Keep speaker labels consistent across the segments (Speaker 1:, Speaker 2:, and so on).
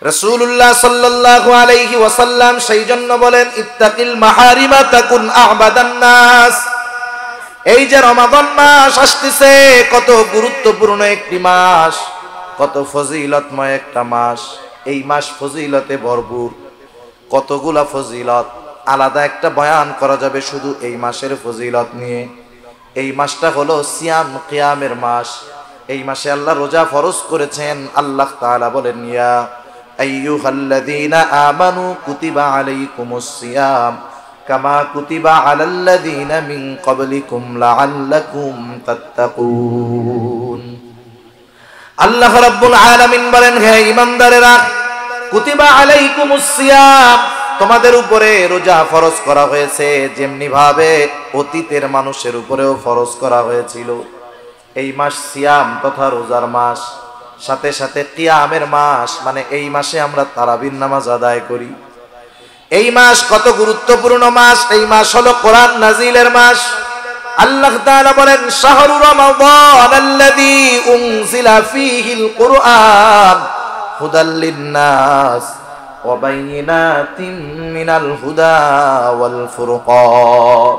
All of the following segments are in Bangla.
Speaker 1: রাসূলুল্লাহ সাল্লাল্লাহু আলাইহি ওয়াসাল্লাম সেই জন্য বলেন, ইত্তাকিল মাহারিমা তাকুন আ'বাদান নাস। এই যে রমাদান মাস আসতেছে, কত গুরুত্বপূর্ণ একটি মাস, কত ফজিলতময় একটা মাস। এই মাস ফজিলতে ভরপুর, কতগুলা ফজিলত, আলাদা একটা বয়ান করা যাবে শুধু এই মাসের ফজিলত নিয়ে। এই মাসটা হলো সিয়াম কিয়ামের মাস। এই মাসে আল্লাহ রোজা ফরজ করেছেন। আল্লাহ তাআলা বলেন, ইয়া আইয়ুহাল্লাযীনা আমানু কুতিবা আলাইকুমুস সিয়াম কামা কুতিবা আলাল্লাযীনা মিন ক্বাবলিকুম লাআল্লাকুম তাত্তাকুন। আল্লাহ রাব্বুল আলামিন বলেন, হে ঈমানদারেরা, কুতিবা আলাইকুমুস সিয়াম, তোমাদের উপরে রোজা ফরজ করা হয়েছে যেমনি ভাবে অতীতের মানুষের উপরেও ফরজ করা হয়েছিল। এই মাস সিয়াম তথা রোজার মাস, সাথে সাথে কিয়ামের মাস, মানে এই মাসে আমরা তারাবির নামাজ আদায় করি। এই মাস কত গুরুত্বপূর্ণ মাস। এই মাস হলো কোরআন নাজিলের মাস। আল্লাহ তাআলা বলেন, শাহরু রমাদান আল্লাযী উনজিলা ফীহিল কুরআন হুদাল লিন-নাস ওয়া বাইয়িনাতিন মিনাল হুদা ওয়াল ফুরকান।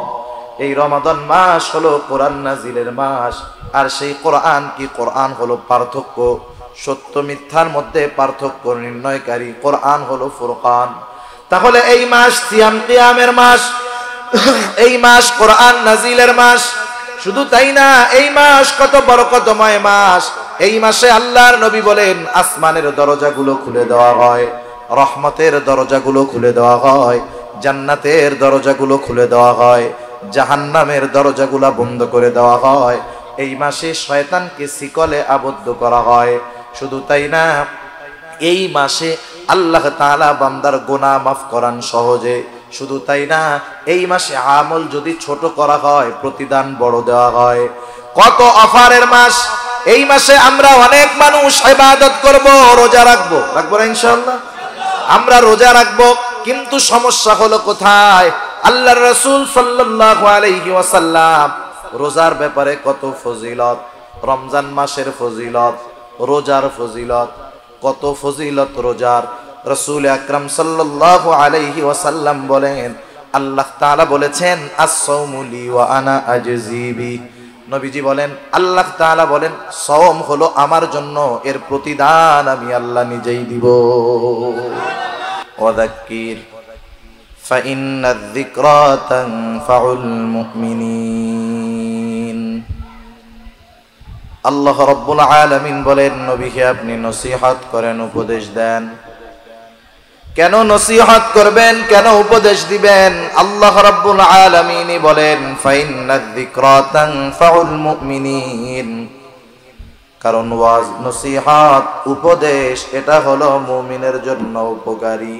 Speaker 1: এই রমাদান মাস হলো কোরআন নাজিলের মাস। আর সেই কোরআন কি? কোরআন হলো পার্থক্য, সত্য মিথ্যার মধ্যে পার্থক্য নির্ণয়কারী। কোরআন হলো ফুরকান। তাহলে এই মাস সিয়াম কিয়ামের মাস, এই মাস কোরআন নাজিলের মাস। শুধু তাই না, এই মাস কত বরকতময় মাস। এই মাসে আল্লাহর নবী বলেন, আসমানের দরজাগুলো খুলে দেওয়া হয়, রহমতের দরজাগুলো খুলে দেওয়া হয়, জান্নাতের দরজাগুলো খুলে দেওয়া হয়, জাহান্নামের দরজাগুলো বন্ধ করে দেওয়া হয়। এই মাসে শয়তানকে শিকলে আবদ্ধ করা হয়। শুধু তাই না, এই মাসে আল্লাহ তাআলা বান্দার গুনাহ মাফ করান সহজে। শুধু তাই না, এই মাসে আমল যদি ছোট করা হয়, প্রতিদান বড় দেওয়া হয়। কত অফারের মাস। এই মাসে আমরা অনেক মানুষ ইবাদত করব, রোজা রাখবো না ইনশাআল্লাহ? আমরা রোজা রাখবো, কিন্তু সমস্যা হলো কোথায়? আল্লাহর রাসূল সাল্লাল্লাহু আলাইহি ওয়াসাল্লাম রোজার ব্যাপারে কত ফজিলত, রমজান মাসের ফজিলত, রোজার ফজিলত, কত ফজিলত রোজার। রাসূল আকরাম সাল্লাল্লাহু আলাইহি ওয়াসাল্লাম বলেন, আল্লাহ তাআলা বলেছেন, আস-সাওমু লি ওয়া আনা আজজি বি। নবীজি বলেন, আল্লাহ তাআলা বলেন, সাওম হলো আমার জন্য, এর প্রতিদান আমি আল্লাহ নিজেই দিব। ওয়াযাক্কির ফাইন্নায যিকরা তানফাউল মুমিনিন। আল্লাহ রাব্বুল আলামিন বলেন, নবীকে আপনি নসিহত করেন, উপদেশ দেন। কেন নসিহত করবেন, কেন উপদেশ দিবেন? আল্লাহ রাব্বুল আলামিন বলেন, ফাইন্নায যিকরা তানফাউল মুমিনিন। কারণ ওয়াজ, নসিহত, উপদেশ, এটা হলো মুমিনের জন্য উপকারী।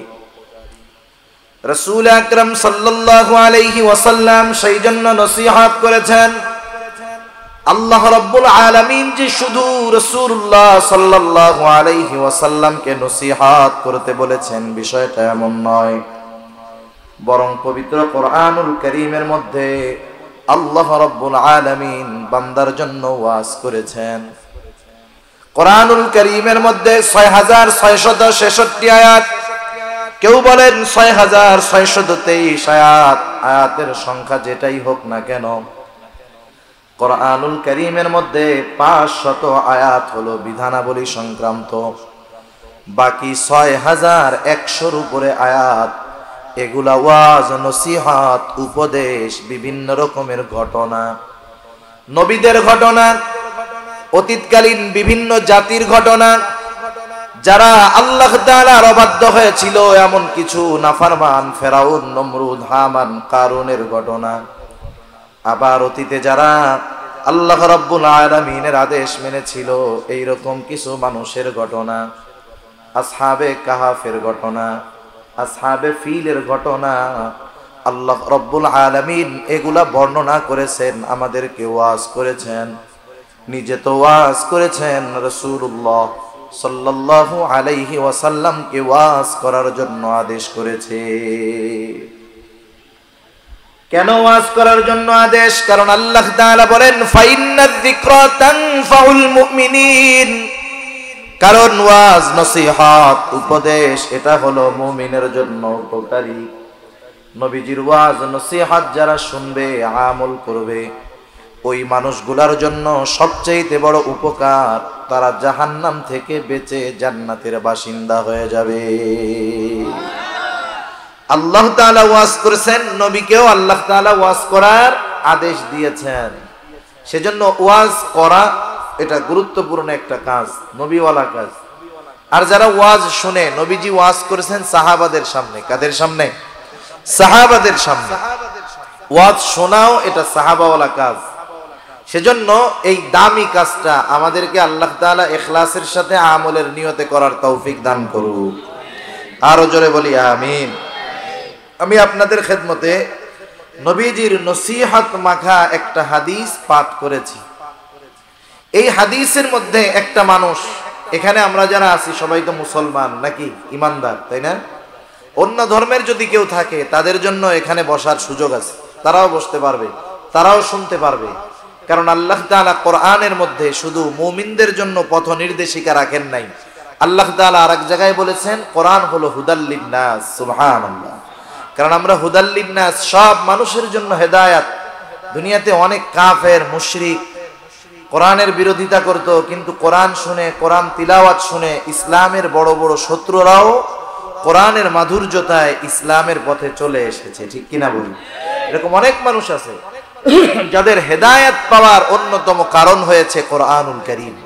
Speaker 1: রাসূল আকরাম সাল্লাল্লাহু আলাইহি ওয়াসাল্লাম সেই জন্য নসিহত করেছেন। আল্লাহ রাব্বুল আলামিন যে শুধু রাসূলুল্লাহ সাল্লাল্লাহু আলাইহি ওয়াসাল্লামকে নসিহত করতে বলেছেন, বিষয়টা এমন নয়। বরং পবিত্র কোরআনুল কারীমের মধ্যে আল্লাহ রাব্বুল আলামিন বান্দার জন্য ওয়াজ করেছেন। কোরআনুল কারীমের মধ্যে ৬৬৬৬ আয়াত, কেউ বলেন ৬৬২৩ আয়াত। আয়াতের সংখ্যা যেটাই হোক না কেন, কোরআনুল কারীমের মধ্যে ৫০০ আয়াত হলো বিধানাবলী সংক্রান্ত, বাকি ৬১০০-র উপরে আয়াত এগুলা ওয়াজ, নসিহত, উপদেশ, বিভিন্ন রকমের ঘটনা, নবীদের ঘটনা, অতীতকালীন বিভিন্ন জাতির ঘটনা, যারা আল্লাহ তাআলার অবাধ্য হয়েছিল, এমন কিছু নাফরমান ফেরাউন, নমরুদ, হামান, কারুনের ঘটনা। আবার অতীতে যারা আল্লাহ রাব্বুল আলামিনের আদেশ মেনেছিল, এইরকম কিছু মানুষের ঘটনা, আসহাবে কাহাফের ঘটনা, আসহাবে ফিলের ঘটনা। আল্লাহ রাব্বুল আলামিন এগুলা বর্ণনা করেছেন, আমাদেরকে ওয়াজ করেছেন, নিজে তো ওয়াজ করেছেন, রাসূলুল্লাহ সাল্লাল্লাহু আলাইহি ওয়াসাল্লামকে ওয়াজ করার জন্য আদেশ করেছে। কেন ওয়াজ করার জন্য আদেশ? কারণ আল্লাহ তাআলা বলেন, ফাইন্নায যিকরা তানফাউল মুমিনিন। কারণ ওয়াজ, নসিহত, উপদেশ এটা হলো মুমিনের জন্য উপকারী। নবীজির ওয়াজ নসিহত যারা শুনবে, আমল করবে, ওই মানুষগুলার জন্য সবচেয়ে বড় উপকার, তারা জাহান্নাম থেকে বেঁচে জান্নাতের বাসিন্দা হয়ে যাবে। আল্লাহ তাআলা ওয়াজ করেছেন, নবীকেও আল্লাহ তাআলা ওয়াজ করার আদেশ দিয়েছেন। সেজন্য ওয়াজ করা এটা গুরুত্বপূর্ণ একটা কাজ, নবীওয়ালা কাজ। আর যারা ওয়াজ শুনে, নবীজি ওয়াজ করেছেন সাহাবাদের সামনে। কাদের সামনে? সাহাবাদের সামনে। ওয়াজ শোনাও এটা সাহাবাওয়ালা কাজ। সেজন্য এই দামি কাজটা আমাদেরকে আল্লাহ তাআলা ইখলাসের সাথে আমলের নিয়তে করার তৌফিক দান করুক। আরো জোরে বলি আমিন। আমি আপনাদের খেদমতে নবীজির নসিহত মাখা একটা হাদিস পাঠ করেছি। এই হাদিসের মধ্যে একটা মানুষ, এখানে আমরা যারা আছি সবাই তো মুসলমান নাকি, ইমানদার, তাই না? অন্য ধর্মের যদি কেউ থাকে তাদের জন্য এখানে বসার সুযোগ আছে, তারাও বসতে পারবে, তারাও শুনতে পারবে। কারণ আল্লাহ তাআলা কোরআনের মধ্যে শুধু মুমিনদের জন্য পথ নির্দেশিকা রাখেন নাই। আল্লাহ তাআলা আরেক জায়গায় বলেছেন কোরআন হলো হুদাল লিন্নাস। সুবহানাল্লাহ। কারণ আমরা হুদাল লিন্নাস, সব মানুষের জন্য হেদায়াত। দুনিয়াতে অনেক কাফের, মুশরিক কোরআনের বিরোধিতা করত, কিন্তু কোরআন শুনে, কোরআন তিলাওয়াত শুনে ইসলামের বড় বড় শত্রুরাও কোরআনের মাধুর্যতায় ইসলামের পথে চলে এসেছে। ঠিক কিনা বলি? এরকম অনেক মানুষ আছে যাদের হেদায়েত পাওয়ার অন্যতম কারণ হয়েছে কোরআনুল কারীম।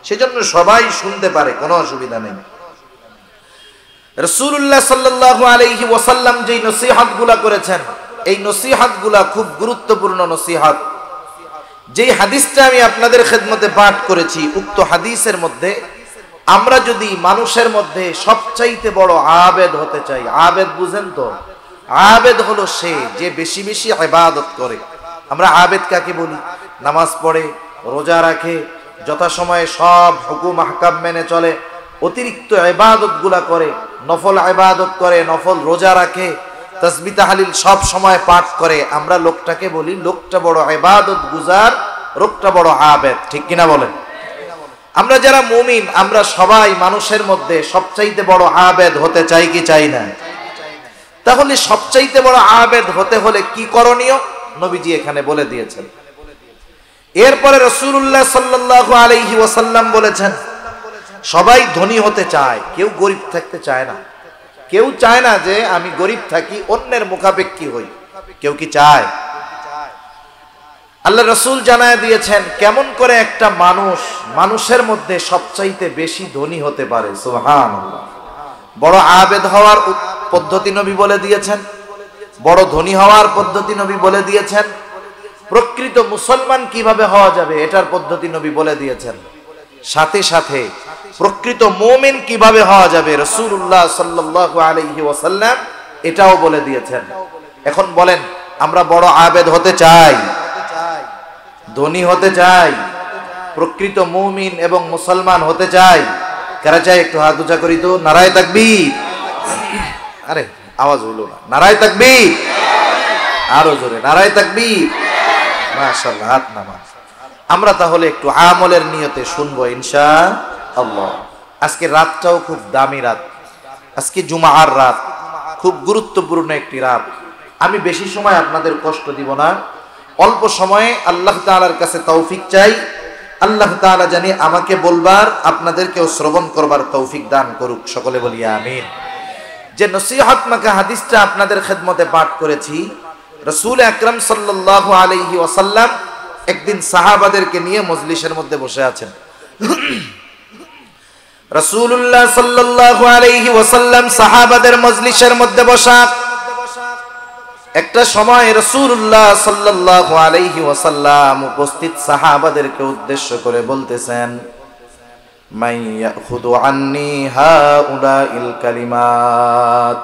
Speaker 1: সেজন্য সবাই শুনতে পারে, কোনো অসুবিধা নেই। রাসূলুল্লাহ সাল্লাল্লাহু আলাইহি ওয়াসাল্লাম যেই নসিহতগুলা করেছেন, এই নসিহতগুলা খুব গুরুত্বপূর্ণ নসিহত। যেই হাদিসটা আমি আপনাদের খেদমতে পাঠ করেছি, উক্ত হাদিসের মধ্যে আমরা যদি মানুষের মধ্যে সবচাইতে বড় আবেদ হতে চাই, আবেদ বুঝেন তো? আবেদ হলো সে যে বেশি বেশি ইবাদত করে। আমরা আবেদ কাকে বলি? নামাজ পড়ে, রোজা রাখে, যথাসময়ে সব হুকুম আহকাম মেনে চলে, অতিরিক্ত ইবাদত গুলা করে, নফল ইবাদত করে, নফল রোজা রাখে, তাসবিহ তাহলিল সব সময় পাঠ করে। আমরা লোকটাকে বলি লোকটা বড় ইবাদত গুজার, লোকটা বড় আবেদ। ঠিক কিনা বলেন? আমরা যারা মুমিন, আমরা সবাই মানুষের মধ্যে সবচাইতে বড় আবেদ হতে চাই কি চাই না? তাহলে সবচাইতে বড় আবেদ হতে হলে কি করণীয় নবীজি এখানে বলে দিয়েছেন। এরপরে রাসূলুল্লাহ সাল্লাল্লাহু আলাইহি ওয়াসাল্লাম বলেছেন, সবাই ধনী হতে চায়, কেউ গরিব থাকতে চায় না। কেউ চায় না যে আমি গরিব থাকি, অন্যের মুখাপেক্ষী হই। কেউ কি চায়? আল্লাহ রাসূল জানায় দিয়েছেন কেমন করে একটা মানুষ মানুষের মধ্যে সবচাইতে বেশি ধনী হতে পারে। সুবহানাল্লাহ। বড় আবেদ হওয়ার পদ্ধতি নবী বলে দিয়েছেন, বড় ধনী হওয়ার পদ্ধতি নবী বলে দিয়েছেন, প্রকৃত মুসলমান কিভাবে হওয়া যাবে এটার পদ্ধতি নবী বলে দিয়েছেন। সাথে সাথে প্রকৃত মুমিন কিভাবে হওয়া যাবে রাসূলুল্লাহ সাল্লাল্লাহু আলাইহি ওয়াসাল্লাম এটাও বলে দিয়েছেন। এখন বলেন, আমরা বড় আবেদ হতে চাই, ধনী হতে চাই, প্রকৃত মুমিন এবং মুসলমান হতে চাই? কারা চাই? একটু হাত উঁচা করি তো। নারায়ে তাকবীর। আরে আওয়াজ হইল না। নারায়ে তাকবীর। আরো জোরে নারায়ে তাকবীর। মাশাআল্লাহ, হাত নামা। আমরা তাহলে একটু আমলের নিয়তে শুনবো ইনশাআল্লাহ। আজকে রাতটাও খুব দামি রাত, আজকে জুমার রাত, খুব গুরুত্বপূর্ণ একটি রাত। আমি বেশি সময় আপনাদের কষ্ট দিব না, অল্প সময়ে আল্লাহ তাআলার কাছে তৌফিক চাই। আল্লাহ তাআলা জানি আমাকে বলবার, আপনাদেরকেও শ্রবণ করবার তৌফিক দান করুক। সকলে বলি আমিন। যে নসিহত মাখা হাদিসটা আপনাদের খেদমতে পাঠ করেছি, রাসূল আকরাম সাল্লাল্লাহু আলাইহি ওয়াসাল্লাম একদিন সাহাবাদেরকে নিয়ে মজলিসের মধ্যে বসে আছেন। রাসূলুল্লাহ সাল্লাল্লাহু আলাইহি ওয়াসাল্লাম সাহাবাদের মজলিসের মধ্যে বসা। একটা সময় রাসূলুল্লাহ সাল্লাল্লাহু আলাইহি ওয়াসাল্লাম উপস্থিত সাহাবাদেরকে উদ্দেশ্য করে বলতেছেন, মান ইয়াখুদু আন্নি হাউলাইল কালিমাত।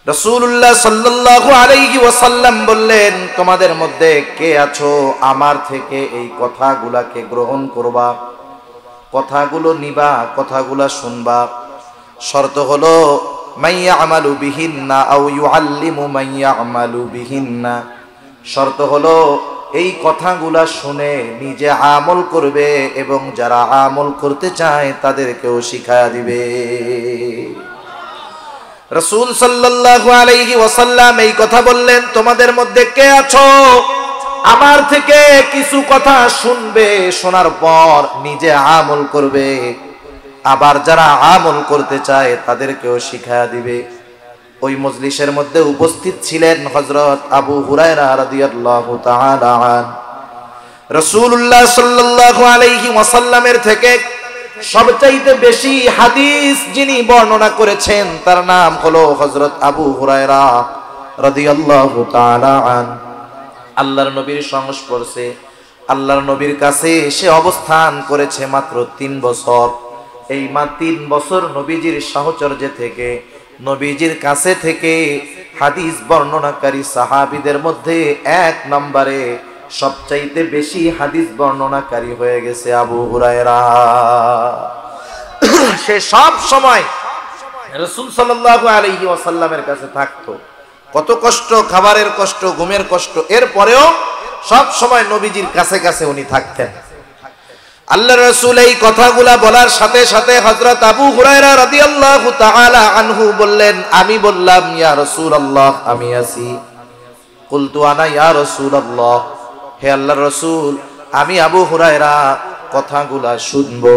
Speaker 1: রাসূলুল্লাহ সাল্লাল্লাহু আলাইহি ওয়াসাল্লাম বললেন, তোমাদের মধ্যে কে আছো আমার থেকে এই কথাগুলাকে গ্রহণ করবা, কথাগুলো নিবা, কথাগুলা শুনবা। শর্ত হলো মান ইয়ামালু বিহিন্না আও ইউআল্লিমু মান ইয়ামালু বিহিন্না। শর্ত হলো এই কথাগুলা শুনে নিজে আমল করবে এবং যারা আমল করতে চায় তাদেরকেও শিখায়া দিবে। রাসূল সাল্লাল্লাহু আলাইহি ওয়াসাল্লাম এই কথা বললেন, তোমাদের মধ্যে কে আছো আমার থেকে কিছু কথা শুনবে, শোনার পর নিজে আমল করবে, আবার যারা আমল করতে চায় তাদেরকেও শিখায়া দিবে। ওই মজলিসের মধ্যে উপস্থিত ছিলেন হযরত আবু হুরায়রা রাদিয়াল্লাহু তাআলা আন। রাসূলুল্লাহ সাল্লাল্লাহু আলাইহি ওয়াসাল্লামের থেকে সবচাইতে বেশি হাদিস যিনি বর্ণনা করেছেন তার নাম হলো হযরত আবু হুরায়রা রাদিয়াল্লাহু তাআলা আন। আল্লাহর নবীর সংস্পর্শে, আল্লাহর নবীর কাছে সে অবস্থান করেছে মাত্র 3 বছর। এই 3 বছর নবীজির সাহচর্যে থেকে, নবীজির কাছে থেকে হাদিস বর্ণনাকারী সাহাবীদের মধ্যে 1 নম্বরে সবচাইতে বেশি হাদিস বর্ণনাকারী হয়ে গেছে আবু হুরায়রা। সে সব সময় রাসূল সাল্লাল্লাহু আলাইহি ওয়াসাল্লামের কাছে থাকতো। কত কষ্ট, খাবারের কষ্ট, ঘুমের কষ্ট, এরপরেও সব সময় নবীজির কাছে কাছে উনি থাকতেন। আল্লাহর রাসূল এই কথাগুলা বলার সাথে সাথে হযরত আবু হুরায়রা রাদিয়াল্লাহু তাআলা আনহু বললেন, আমি বললাম, ইয়া রাসূলুল্লাহ, আমি আছি। কুলতু আনা ইয়া রাসূলুল্লাহ, হে আল্লাহর রাসূল, আমি আবু হুরায়রা কথাগুলা শুনবো,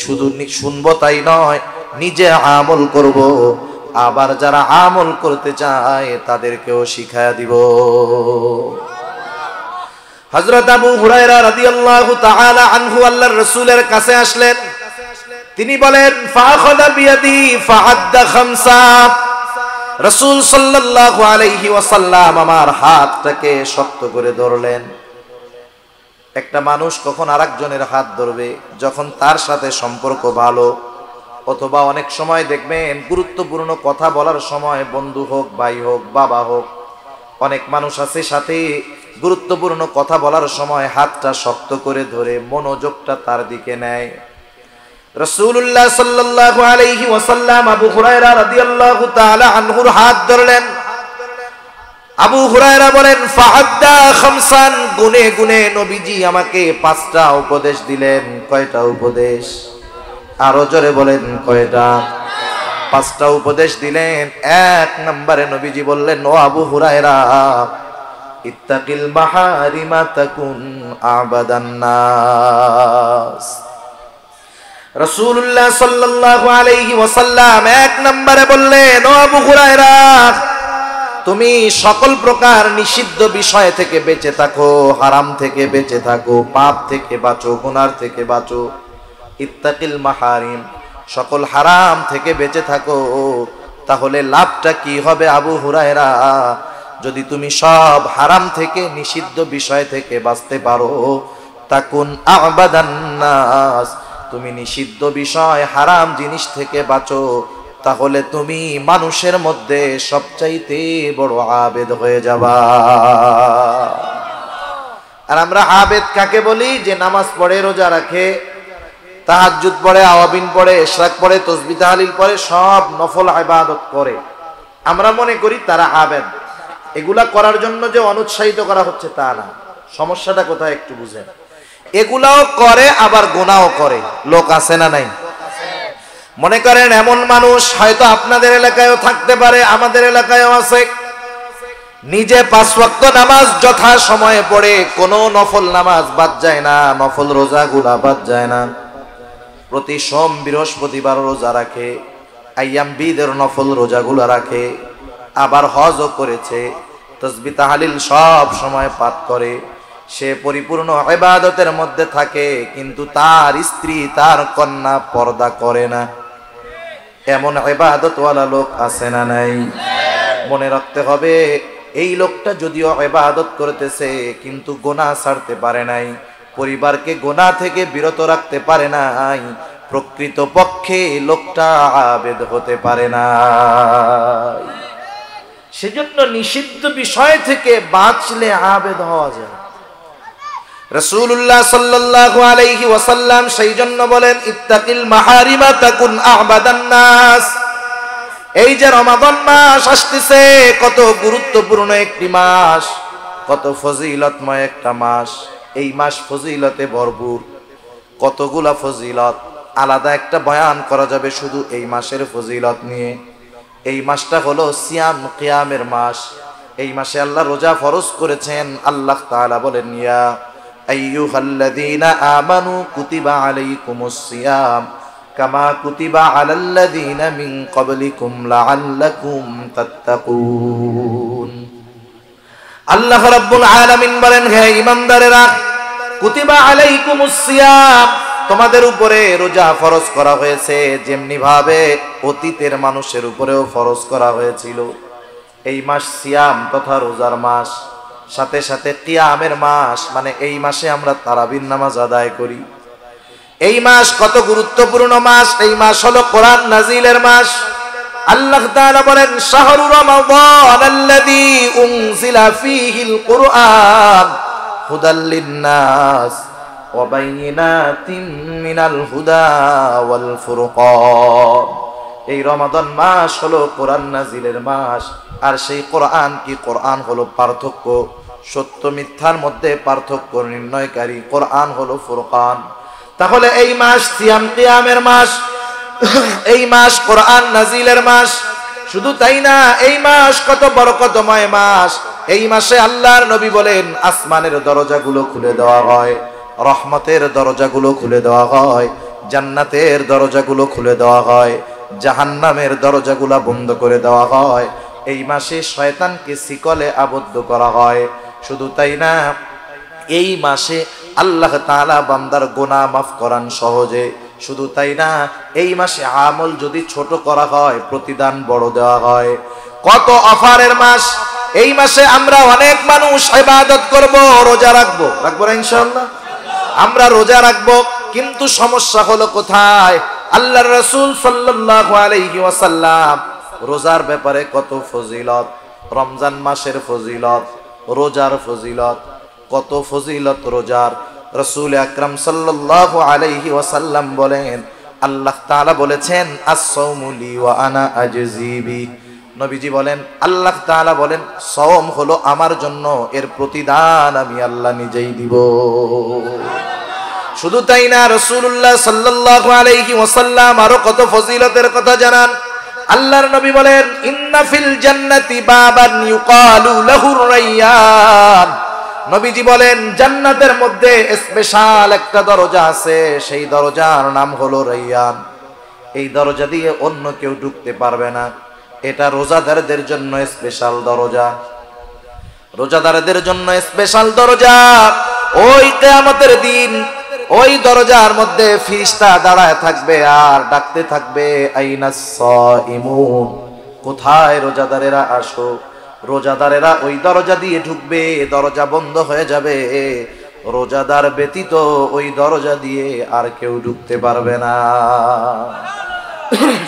Speaker 1: শুধু শুনবো তাই নয়, নিজে আমল করব, আবার যারা আমল করতে চায় তাদেরকেও শিখায়া দিব। হযরত আবু হুরায়রা রাদিয়াল্লাহু তাআলা আনহু আল্লাহর রাসূলের কাছে আসলেন। তিনি বলেন, ফাখাযা বিয়াদি ফাআদ্দা খামসা। রাসূল সাল্লাল্লাহু আলাইহি ওয়াসাল্লাম আমার হাতটাকে শক্ত করে ধরলেন। একটা মানুষ কখন আরেকজনের হাত ধরবে? যখন তার সাথে সম্পর্ক ভালো, অথবা অনেক সময় দেখবেন গুরুত্বপূর্ণ কথা বলার সময়, বন্ধু হোক, ভাই হোক, বাবা হোক, অনেক মানুষ আছে সাথে গুরুত্বপূর্ণ কথা বলার সময় হাতটা শক্ত করে ধরে মনোযোগটা তার দিকে নেয়। রাসূলুল্লাহ সাল্লাল্লাহু আলাইহি ওয়াসাল্লাম আবু হুরায়রা রাদিয়াল্লাহু তাআলা আনহুর হাত ধরলেন। আবু হুরায়রা বলেন, ফাআদ্দা খামসান, গুনে গুনে নবীজি আমাকে 5টা উপদেশ দিলেন। কয়টা উপদেশ? আরো জোরে বলেন, কয়টা? 5টা উপদেশ দিলেন। 1 নম্বরে নবীজি বললেন, ও আবু হুরায়রা, ইত্তাকিল মাহারিমা তাকুন আবাদান নাস। রাসূলুল্লাহ সাল্লাল্লাহু আলাইহি ওয়াসাল্লাম 1 নম্বরে বললেন, ও আবু হুরায়রা, তুমি সকল প্রকার নিষিদ্ধ বিষয় থেকে বেঁচে থাকো, হারাম থেকে বেঁচে থাকো, পাপ থেকে বাঁচো, গুনার থেকে বাঁচো। ইত্তাকিল মাহারিম, সকল হারাম থেকে বেঁচে থাকো। তাহলে লাভটা কি হবে আবু হুরায়রা? যদি তুমি সব হারাম থেকে, নিষিদ্ধ বিষয় থেকে বাঁচতে পারো, তাকুন আবাদান নাস, তুমি নিষিদ্ধ বিষয়, হারাম জিনিস থেকে বাঁচো, তাহলে তুমি মানুষের মধ্যে সবচাইতে বড় আবেদ হয়ে যাবা। আর আমরা আবেদ কাকে বলি? যে নামাজ পড়ে, রোজা রাখে, তাহাজ্জুদ পড়ে, আওয়াবিন পড়ে, ইশরাক পড়ে, তাসবিহ তাহলিল পড়ে, সব নফল ইবাদত করে। আমরা মনে করি তারা আবেদ। এগুলা করার জন্য যে অনুৎসাহিত করা হচ্ছে তা না। সমস্যাটা কোথায় একটু বুঝেন। এগুলাও করে, আবার গুনাহও করে। লোক আছে না নাই? মনে করেন এমন মানুষ হয়তো আপনাদের এলাকায়ও থাকতে পারে, আমাদের এলাকায়ও আছে, নিজে 5 ওয়াক্ত নামাজ যথা সময়ে পড়ে, কোনো নফল নামাজ বাদ যায় না, নফল রোজাগুলা বাদ যায় না, প্রতি সোম বৃহস্পতিবার রোজা রাখে, আইয়াম বিদের নফল রোজাগুলা রাখে, আবার হজও করেছে, তাসবিহ তাহলিল সব সময় পাঠ করে, সে পরিপূর্ণ ইবাদতের মধ্যে থাকে, কিন্তু তার স্ত্রী, তার কন্যা পর্দা করে না। এমন ইবাদতওয়ালা লোক আছে না নাই? মনে রাখতে হবে, এই লোকটা যদিও ইবাদত করতেছে কিন্তু গুনাহ ছাড়তে পারে নাই, পরিবারকে গুনাহ থেকে বিরত রাখতে পারে নাই, প্রকৃত পক্ষে লোকটা আবেদ হতে পারে না। সেজন্য নিষিদ্ধ বিষয় থেকে বাঁচলে আবেদ হওয়া যায়। রাসূলুল্লাহ সাল্লাল্লাহু আলাইহি ওয়াসাল্লাম সেই জন্য বলেন, ইত্তাকিল মাহারিমা তাকুন আবাদান নাস। এই যে রমাদান মাস আসতেছে, কত গুরুত্বপূর্ণ একটি মাস। কত ফজিলতময় একটা মাস। এই মাস ফজিলতে ভরপুর, কতগুলা ফজিলত, আলাদা একটা বয়ান করা যাবে শুধু এই মাসের ফজিলত নিয়ে। এই মাসটা হলো সিয়াম কিয়ামের মাস। এই মাসে আল্লাহ রোজা ফরজ করেছেন। আল্লাহ তাআলা বলেন, ইয়া আইয়ুহাল্লাযীনা আমানু কুতিবা আলাইকুমুস সিয়াম কামা কুতিবা আলাল্লাযীনা মিন ক্বাবলিকুম লাআল্লাকুম তাত্তাকুন। আল্লাহ রাব্বুল আলামিন বলেন, হে ঈমানদারেরা, কুতিবা আলাইকুমুস সিয়াম, তোমাদের উপরে রোজা ফরজ করা হয়েছে যেমনি ভাবে অতীতের মানুষের উপরেও ফরজ করা হয়েছিল। এই মাস সিয়াম তথা রোজার মাস, সাথে সাথে কিয়ামের মাস, মানে এই মাসে আমরা তারাবির নামাজ আদায় করি। এই মাস কত গুরুত্বপূর্ণ মাস। এই মাস হলো কোরআন নাজিলের মাস। আল্লাহ তাআলা বলেন, শাহরু রমাদান আল্লাযী উনজিলা ফীহিল কুরআন হুদাল লিন-নাস ওয়া বাইয়িনাতিন মিনাল হুদা ওয়াল ফুরকান। এই রমাদান মাস হলো কোরআন নাজিলের মাস। আর সেই কোরআন কি? কোরআন হলো পার্থক্য, সত্য মিথ্যার মধ্যে পার্থক্য নির্ণয়কারী। কোরআন হলো ফুরকান। তাহলে এই মাস সিয়াম কিয়ামের মাস, এই মাস কোরআন নাজিলের মাস। শুধু তাই না, এই মাস কত বরকতময় মাস। এই মাসে আল্লাহর নবী বলেন, আসমানের দরজাগুলো খুলে দেওয়া হয়, রহমতের দরজাগুলো খুলে দেওয়া হয়, জান্নাতের দরজাগুলো খুলে দেওয়া হয়, জাহান্নামের দরজাগুলো বন্ধ করে দেওয়া হয়। এই মাসে শয়তানকে শিকলে আবদ্ধ করা হয়। শুধু তাই না, এই মাসে আল্লাহ তাআলা বান্দার গুনাহ মাফ করান সহজে। শুধু তাই না, এই মাসে আমল যদি ছোট করা হয় প্রতিদান বড় দেওয়া হয়। কত অফারের মাস। এই মাসে আমরা অনেক মানুষ ইবাদত করব, রোজা রাখবো না ইনশাআল্লাহ? আমরা রোজা রাখবো, কিন্তু সমস্যা হলো কোথায়? আল্লাহর রাসূল সাল্লাল্লাহু আলাইহি ওয়াসাল্লাম রোজার ব্যাপারে কত ফজিলত, রমজান মাসের ফজিলত, রোজার ফজিলত, কত ফজিলত রোজার। রাসূল আকরাম সাল্লাল্লাহু আলাইহি ওয়াসাল্লাম বলেন, আল্লাহ তাআলা বলেছেন, আস-সাওমু লি ওয়া আনা আজজি বি। নবীজি বলেন, আল্লাহ তাআলা বলেন, সাওম হলো আমার জন্য, এর প্রতিদান আমি আল্লাহ নিজেই দিব। শুধু তাই না, রাসূলুল্লাহ সাল্লাল্লাহু আলাইহি ওয়াসাল্লাম আরো কত ফজিলতের কথা জানান। আল্লাহর নবী বলেন, ইন্না ফিল জান্নাতি বাবান ইউকালু লাহুর রায়্যান। নবীজি বলেন, জান্নাতের মধ্যে স্পেশাল একটা দরজা আছে, সেই দরজার নাম হলো রায়্যান। এই দরজা দিয়ে অন্য কেউ ঢুকতে পারবে না। এটা রোজাদারদের জন্য স্পেশাল দরজা, রোজাদারদের জন্য স্পেশাল দরজা। ওই কিয়ামতের দিন ওই দরজার মধ্যে ফেরেশতা দাঁড়ায় থাকবে আর ডাকতে থাকবে, আইনাস সাইমুন, কোথায় রোজাদারেরা, আসো। রোজাদারেরা ওই দরজা দিয়ে ঢুকবে, দরজা বন্ধ হয়ে যাবে। রোজাদার ব্যতীত ওই দরজা দিয়ে আর কেউ ঢুকতে পারবে না।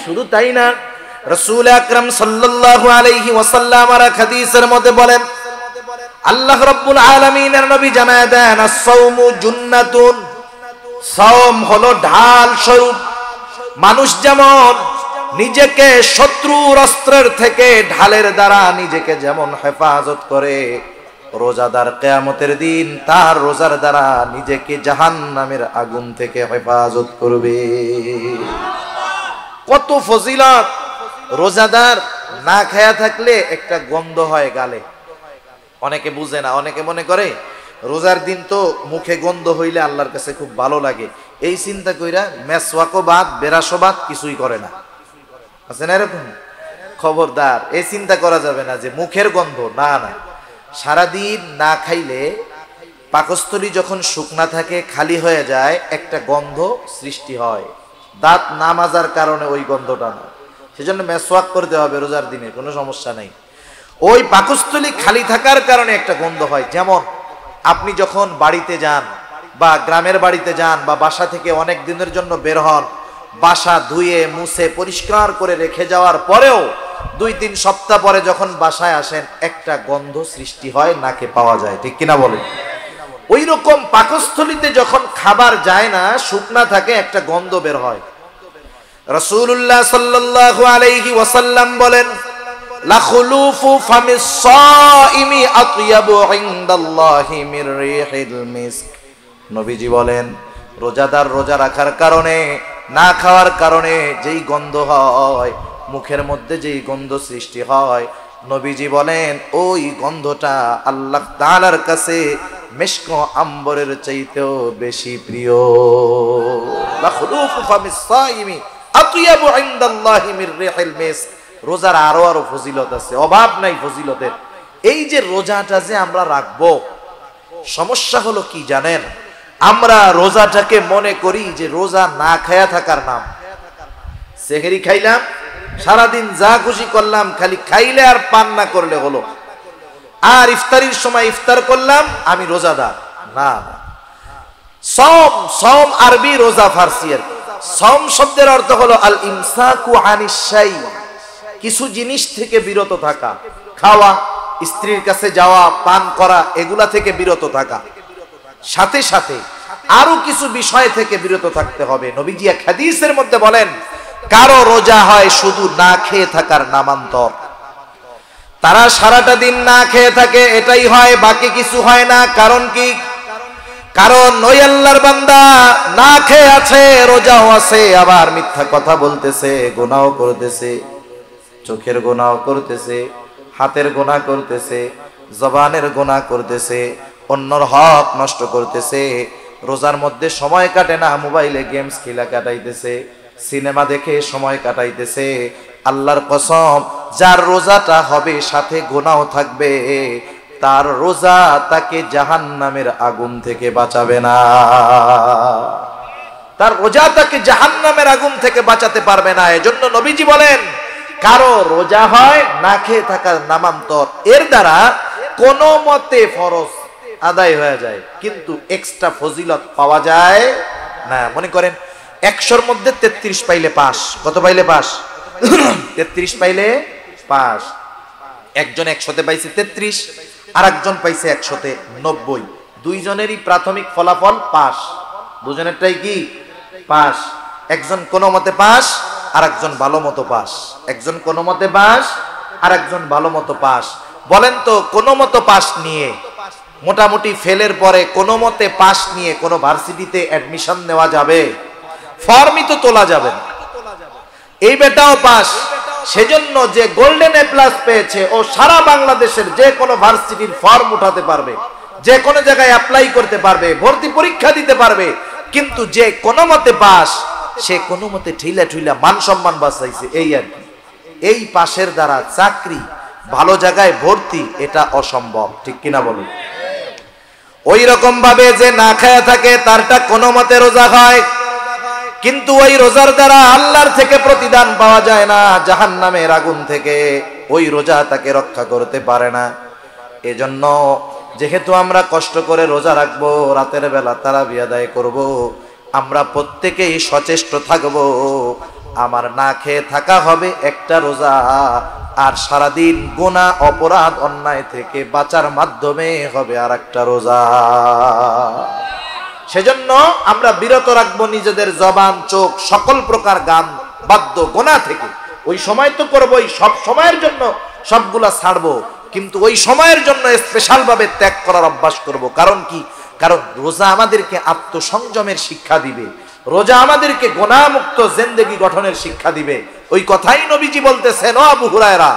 Speaker 1: শুধু তাই না, রাসূল আকরাম সাল্লাল্লাহু আলাইহি ওয়াসাল্লাম আর হাদিসের মধ্যে বলেন, আল্লাহ রাব্বুল আলামিনের নবী জানায় দেন, আস-সাওমু জুন্নাতুন, সাওম হলো ঢাল স্বরূপ। মানুষ যেমন নিজেকে শত্রুর অস্ত্রের থেকে ঢালের দ্বারা নিজেকে যেমন হেফাজত করে, রোজাদার কিয়ামতের দিন তার রোজার দ্বারা নিজেকে জাহান্নামের আগুন থেকে হেফাজত করবে। কত ফজিলত। রোজাদার না খায়া থাকলে একটা গন্ধ হয় গালে। অনেকে বুঝে না, অনেকে মনে করে রোজার দিন তো মুখে গন্ধ হইলে আল্লাহর কাছে খুব ভালো লাগে। এই চিন্তা কইরা মেসওয়াকও বাদ, বেরাসও বাদ, কিছুই করে না। আছে না এরকম? খবরদার, এই চিন্তা করা যাবে না যে মুখের গন্ধ। না না, সারাদিন না খাইলে পাকস্থলী যখন শুকনা থাকে, খালি হয়ে যায়, একটা গন্ধ সৃষ্টি হয়। দাঁত না মাজার কারণে ওই গন্ধটা না, সেজন্য মেসওয়াক করতে হবে রোজার দিনে, কোনো সমস্যা নেই। ওই পাকস্থলী খালি থাকার কারণে একটা গন্ধ হয়। যেমন আপনি যখন বাড়িতে যান বা গ্রামের বাড়িতে যান বা বাসা থেকে অনেক দিনের জন্য বের হন, বাসা ধুয়ে মুছে পরিষ্কার করে রেখে যাওয়ার পরেও 2-3 সপ্তাহ পরে যখন বাসায় আসেন, একটা গন্ধ সৃষ্টি হয়, নাকে পাওয়া যায়, ঠিক কিনা বলেন? ওই রকম পাকস্থলীতে যখন খাবার যায় না, শুকনা থাকে, একটা গন্ধ বের হয়। রাসূলুল্লাহ সাল্লাল্লাহু আলাইহি ওয়াসাল্লাম বলেন, লাখুলুফু ফামিস সাইমি আতয়াবু ইনদাল্লাহি মির রিহিল মিস্ক। নবীজি বলেন রোজাদার রোজা রাখার কারণে, না খাওয়ার কারণে যেই গন্ধ হয়, মুখের মধ্যে যেই গন্ধ সৃষ্টি হয়, নবীজি বলেন ওই গন্ধটা আল্লাহ তাআলার কাছে মিশক আম্বরের চাইতেও বেশি প্রিয়। লাখুলুফু ফামিস সাইমি আতয়াবু ইনদাল্লাহি মির রিহিল মিস্ক। রোজার আরো ফজিলত আছে, অভাব নাই ফজিলতের। এই যে রোজাটা যে আমরা রাখবো, সমস্যা হলো কি জানেন, আমরা রোজাটাকে মনে করি যে রোজা না খায়া থাকার নাম। সেহরি খাইলাম, সারাদিন যা খুশি করলাম, খালি খাইলে আর পান না করলে হলো, আর ইফতারির সময় ইফতার করলাম, আমি রোজাদার না। সম, সম আরবি, রোজা ফার্সি। আর সম শব্দের অর্থ হলো আল ইমসাকু আনিশ শাই, কিছু জিনিস থেকে বিরত থাকা, খাওয়া, স্ত্রীর কাছে যাওয়া, পান করা, এগুলা থেকে বিরত থাকা, সাথে সাথে আরো কিছু বিষয় থেকে বিরত থাকতে হবে। নবীজি এক হাদিসের মধ্যে বলেন কারো রোজা হয় শুধু না খেয়ে থাকার নামান্তর। তারা সারাটা দিন না খেয়ে থাকে, এটাই হয়, বাকি কিছু হয় না। কারণ কি? কারণ ওই আল্লাহর বান্দা না খেয়ে আছে, রোজাও আছে, আবার মিথ্যা কথা বলতেছে, গুনাহ করতেছে, চোখের গুনাহ করতেছে, হাতের গুনাহ করতেছে, জবানের গুনাহ করতেছে, অন্যর হক নষ্ট করতেছে। রোজার মধ্যে সময় কাটে না, মোবাইলে গেমস খেলা কাটাইতেছে, সিনেমা দেখে সময় কাটাইতেছে। আল্লাহর কসম, যার রোজাটা হবে সাথে গুনাহ থাকবে, তার রোজা তাকে জাহান্নামের আগুন থেকে বাঁচাবে না। তার রোজা তাকে জাহান্নামের আগুন থেকে বাঁচাতে পারবে না। এজন্য নবীজি বলেন কারো রোজা হয় না খেয়ে থাকার নামান্তর, এর দ্বারা কোনো মতে ফরজ আদায় হয়ে যায়, কিন্তু এক্সট্রা ফজিলত পাওয়া যায় না। মনে করেন 100-র মধ্যে 33 পাইলে পাস। কত পাইলে পাস? 33 পাইলে পাস। একজন 100-তে পাইছে 33, আর একজন পাইছে 100-তে 90। দুইজনেরই প্রাথমিক ফলাফল পাস, দুজনেরটাই কি পাস। একজন কোনো মতে পাস, আর একজন ভালো মতো পাস। একজন কোনো মতে পাস, আর একজন ভালো মতো পাস। বলেন তো কোনো মতো পাস নিয়ে, মোটামুটি ফেলের পরে কোনো মতে পাস নিয়ে কোনো ভার্সিটিতে অ্যাডমিশন নেওয়া যাবে? ফর্মই তো তোলা যাবে না। এই বেটাও পাস, সেজন্য যে গোল্ডেন এ প্লাস পেয়েছে ও সারা বাংলাদেশের যে কোনো ভার্সিটির ফর্ম উঠাতে পারবে, যে কোনো জায়গায় অ্যাপ্লাই করতে পারবে, ভর্তি পরীক্ষা দিতে পারবে। কিন্তু যে কোনো মতে পাস, সে কোনো মতে ঠেলা ঠুইলা মান সম্মান বাঁচাইছে, এই আর কি। এই পাশের দ্বারা চাকরি, ভালো জায়গায় ভর্তি, এটা অসম্ভব, ঠিক কিনা বলুন? ওই রকম ভাবে যে না খায়া থাকে, তারটা কোনো মতে রোজা হয়, কিন্তু ওই রোজার দ্বারা আল্লাহর থেকে প্রতিদান পাওয়া যায় না, জাহান্নামের আগুন থেকে ওই রোজা তাকে রক্ষা করতে পারে না। এজন্য যেহেতু আমরা কষ্ট করে রোজা রাখবো, রাতের বেলা তারাবি আদায় করব, আমরা প্রত্যেকেই সচেষ্ট থাকবো। আমার না খেয়ে থাকা হবে একটা রোজা, আর সারাদিন গুনাহ, অপরাধ, অন্যায় থেকে বাঁচার মাধ্যমে হবে আর একটা রোজা। সেজন্য আমরা বিরত রাখবো নিজেদের জবান, চোখ, সকল প্রকার গান, বাদ্য, গুনাহ থেকে। ওই সময় তো করবোই, সব সময়ের জন্য সবগুলা ছাড়বো, কিন্তু ওই সময়ের জন্য স্পেশাল ভাবে ত্যাগ করার অভ্যাস করব। কারণ কি? কারণ রোজা আমাদেরকে আত্মসংযমের শিক্ষা দিবে, রোজা আমাদেরকে গুনাহমুক্ত জিন্দেগি গঠনের শিক্ষা দিবে। ওই কথাই নবীজি বলতেছেন, ও আবু হুরায়রা,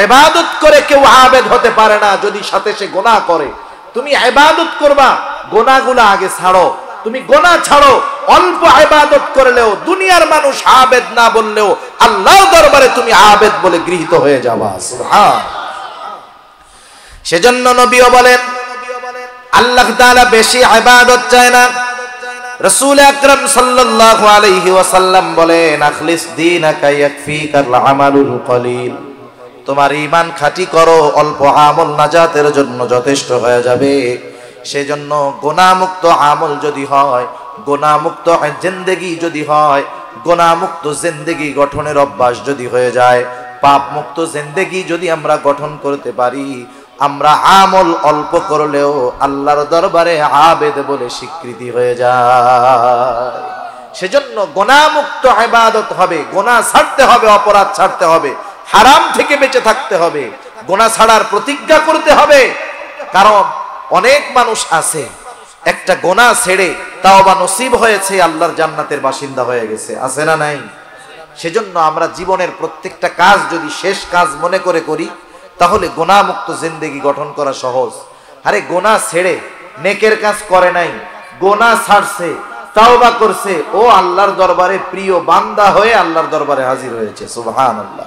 Speaker 1: ইবাদত করে কেউ আবেদ হতে পারে না যদি সাথে সে গুনাহ করে। তুমি ইবাদত করবা, গুনাহগুলো আগে ছাড়ো। তুমি গুনাহ ছাড়ো, অল্প ইবাদত করলেও, দুনিয়ার মানুষ আবেদ না বললেও আল্লাহর দরবারে তুমি আবেদ বলে গৃহীত হয়ে যাবা। সুবহান। সেজন্য নবীও বলেন আল্লাহ তাআলা বেশি ইবাদত চায় না। রাসূল আকরাম সাল্লাল্লাহু আলাইহি ওয়াসাল্লাম বলেন, আখলিস দীনাকা ইয়াকফিকাল আমালুল কলিল। তোমার ঈমান খাঁটি করো, অল্প আমল নাজাতের জন্য যথেষ্ট হয়ে যাবে। সেজন্য গুনাহমুক্ত আমল যদি হয়, গুনাহমুক্ত জিন্দেগি যদি হয়, গুনাহমুক্ত জিন্দেগি গঠনের অভ্যাস যদি হয়ে যায়, পাপ মুক্ত জিন্দেগি যদি আমরা গঠন করতে পারি, আমরা আমল অল্প করলেও আল্লাহর দরবারে আবেদ বলে স্বীকৃতি হয়ে যায়। সেজন্য গুনাহমুক্ত ইবাদত হবে, গুনাহ ছাড়তে হবে, অপরাধ ছাড়তে হবে, হারাম থেকে বেঁচে থাকতে হবে, গুনাহ ছাড়ার প্রতিজ্ঞা করতে হবে। কারণ অনেক মানুষ আছে একটা গুনাহ ছেড়ে তাওবা নসিব হয়েছে, আল্লাহর জান্নাতের বাসিন্দা হয়ে গেছে, আছে না নাই? সেজন্য আমরা জীবনের প্রত্যেকটা কাজ যদি শেষ কাজ মনে করে করি তাহলে গুনাহ মুক্ত জিন্দেগি গঠন করা সহজ। আরে গুনাহ ছেড়ে নেকের কাজ করে নাই, গুনাহ ছাড়ছে, তাওবা করছে, ও আল্লাহর দরবারে প্রিয় বান্দা হয়ে আল্লাহর দরবারে হাজির হয়েছে, সুবহানাল্লাহ।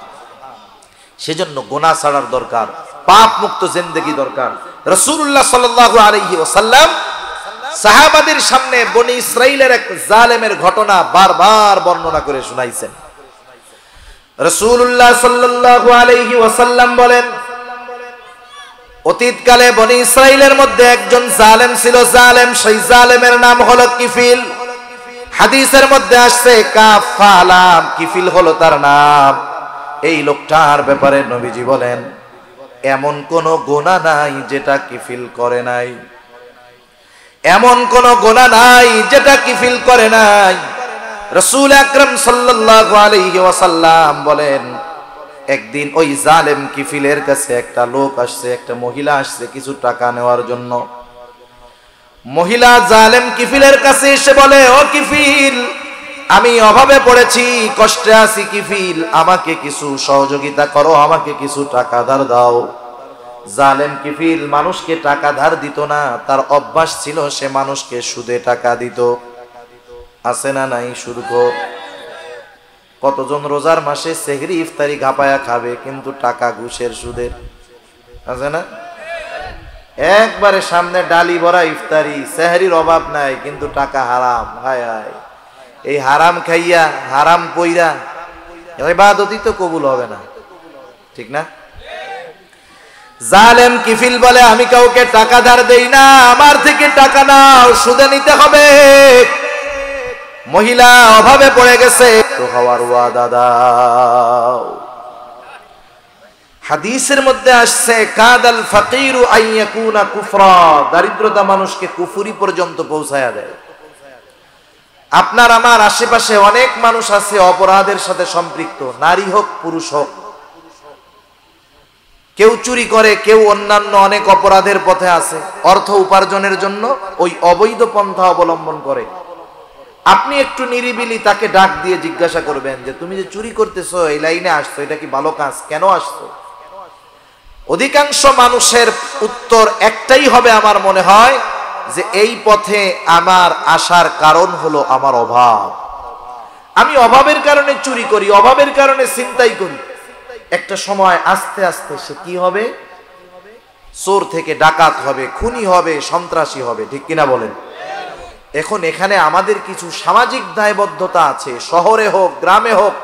Speaker 1: সেজন্য গুনাহ ছাড়ার দরকার, পাপ মুক্ত জিন্দেগি দরকার। রাসূলুল্লাহ সাল্লাল্লাহু আলাইহি ওয়াসাল্লাম সাহাবাদের সামনে বনি ইসরাইলের এক জালেমের ঘটনা বারবার বর্ণনা করে শোনাইছেন। রাসূলুল্লাহ সাল্লাল্লাহু আলাইহি ওয়াসাল্লাম বলেন, অতীতকালে বনি ইসরাইলের মধ্যে একজন জালেম ছিল, জালেম, সেই জালেমের নাম হলো কিফিল। হাদিসের মধ্যে আসছে কাফালাম, কিফিল হলো তার নাম। এই লোকটার ব্যাপারে নবীজি বলেন, এমন কোন গুনাহ নাই যেটা কিফিল করে নাই, এমন কোন গুনাহ নাই যেটা কিফিল করে নাই। রাসূল আকরাম সাল্লাল্লাহু আলাইহি ওয়াসাল্লাম বলেন, একদিন ওই জালেম কিফিলের কাছে একটা লোক আসছে, একটা মহিলা আসছে কিছু টাকা নেওয়ার জন্য। মহিলা জালেম কিফিলের কাছে এসে বলে, ও কিফিল, আমি অভাবে পড়েছি, কষ্টে আছি, কিফিল আমাকে কিছু সহযোগিতা করো, আমাকে কিছু টাকা ধার দাও। জালেম কিফিল মানুষকে টাকা ধার দিত না, তার অভ্যাস ছিল সে মানুষকে সুদে টাকা দিত, আছে না নাই? সুদখোর। কতজন রোজার মাসে সেহরি ইফতারি ঘাপায়া খাবে কিন্তু টাকা ঘুষের সুদের, আছে না? একবারে সামনে ডালি ভরা ইফতারি, সেহরির অভাব নাই কিন্তু টাকা হারাম। হায় হায়, এই হারাম খাইয়া হারাম পইরা ইবাদতই তো কবুল হবে না, ঠিক না? জালেম কিফিল বলে, আমি কাউকে টাকা ধার দেই না, আমার থেকে টাকা নাও, সুদে নিতে হবে। মহিলা অভাবে পড়ে গেছে, তো হওয়ার ওয়াদা দাও। হাদিসের মধ্যে আসছে কাদাল ফাকিরু আইয়াকুনা কুফরা, দারিদ্রতা মানুষকে কুফরি পর্যন্ত পৌঁছায়া দেয়। আপনার আমার আশেপাশে অনেক মানুষ আছে অপরাধের সাথে সম্পৃক্ত, নারী হোক পুরুষ হোক। কেউ চুরি করে, কেউ অন্যান্য অনেক অপরাধের পথে আছে, অর্থ উপার্জনের জন্য ওই অবৈধ পন্থা অবলম্বন করে। আপনি একটু নিরিবিলি তাকে ডাক দিয়ে জিজ্ঞাসা করবেন যে তুমি যে চুরি করতেছো, এই লাইনে আসছো, এটা কি ভালো কাজ, কেন আসছো? অধিকাংশ মানুষের উত্তর একটাই হবে আমার মনে হয়, যে এই পথে আমার আসার কারণ হলো আমার অভাব, আমি অভাবের কারণে চুরি করি, অভাবের কারণে ছিনতাই করি। একটা সময় আস্তে আস্তে সে কি হবে? চোর থেকে ডাকাত হবে, খুনি হবে, সন্ত্রাসী হবে, ঠিক কিনা বলেন? এখন এখানে আমাদের কিছু সামাজিক দায়বদ্ধতা আছে, শহরে হোক গ্রামে হোক।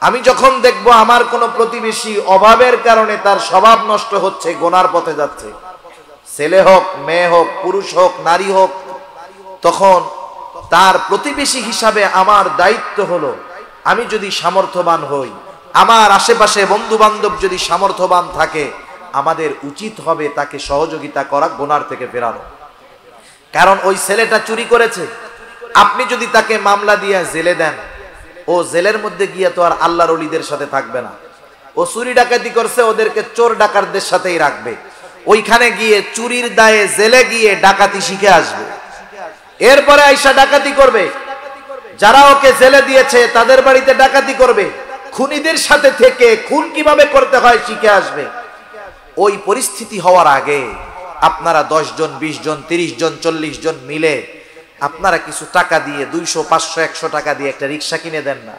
Speaker 1: আমি যখন দেখবো আমার কোনো প্রতিবেশী অভাবের কারণে তার স্বভাব নষ্ট হচ্ছে, গোনার পথে যাচ্ছে, ছেলে হোক মেয়ে হোক পুরুষ হোক নারী হোক, তখন তার প্রতিবেশী হিসাবে আমার দায়িত্ব হলো, আমি যদি সামর্থ্যবান হই, আমার আশেপাশে বন্ধু বান্ধব যদি সামর্থ্যবান থাকে, আমাদের উচিত হবে তাকে সহযোগিতা করা, গোনার থেকে ফেরানো। কারণ ওই ছেলেটা চুরি করেছে, আপনি যদি তাকে মামলা দিয়ে জেলে দেন, ও জেলের মধ্যে গিয়ে তো আর আল্লাহর ওলিদের সাথে থাকবে না। ও চুরি ডাকাতি করছে, ওদেরকে চোর ডাকাতদের সাথেই রাখবে। ওইখানে গিয়ে চুরির দায়ে জেলে গিয়ে ডাকাতি শিখে আসবে, এরপরে আইসা ডাকাতি করবে। যারা ওকে জেলে দিয়েছে তাদের বাড়িতে ডাকাতি করবে, খুনিদের সাথে থেকে খুন কিভাবে করতে হয় শিখে আসবে। ওই পরিস্থিতি হওয়ার আগে আপনারা 10 জন 20 জন 30 জন 40 জন মিলে আপনারা কিছু টাকা দিয়ে 200 500 100 টাকা দিয়ে একটা রিক্সা কিনে দেন না।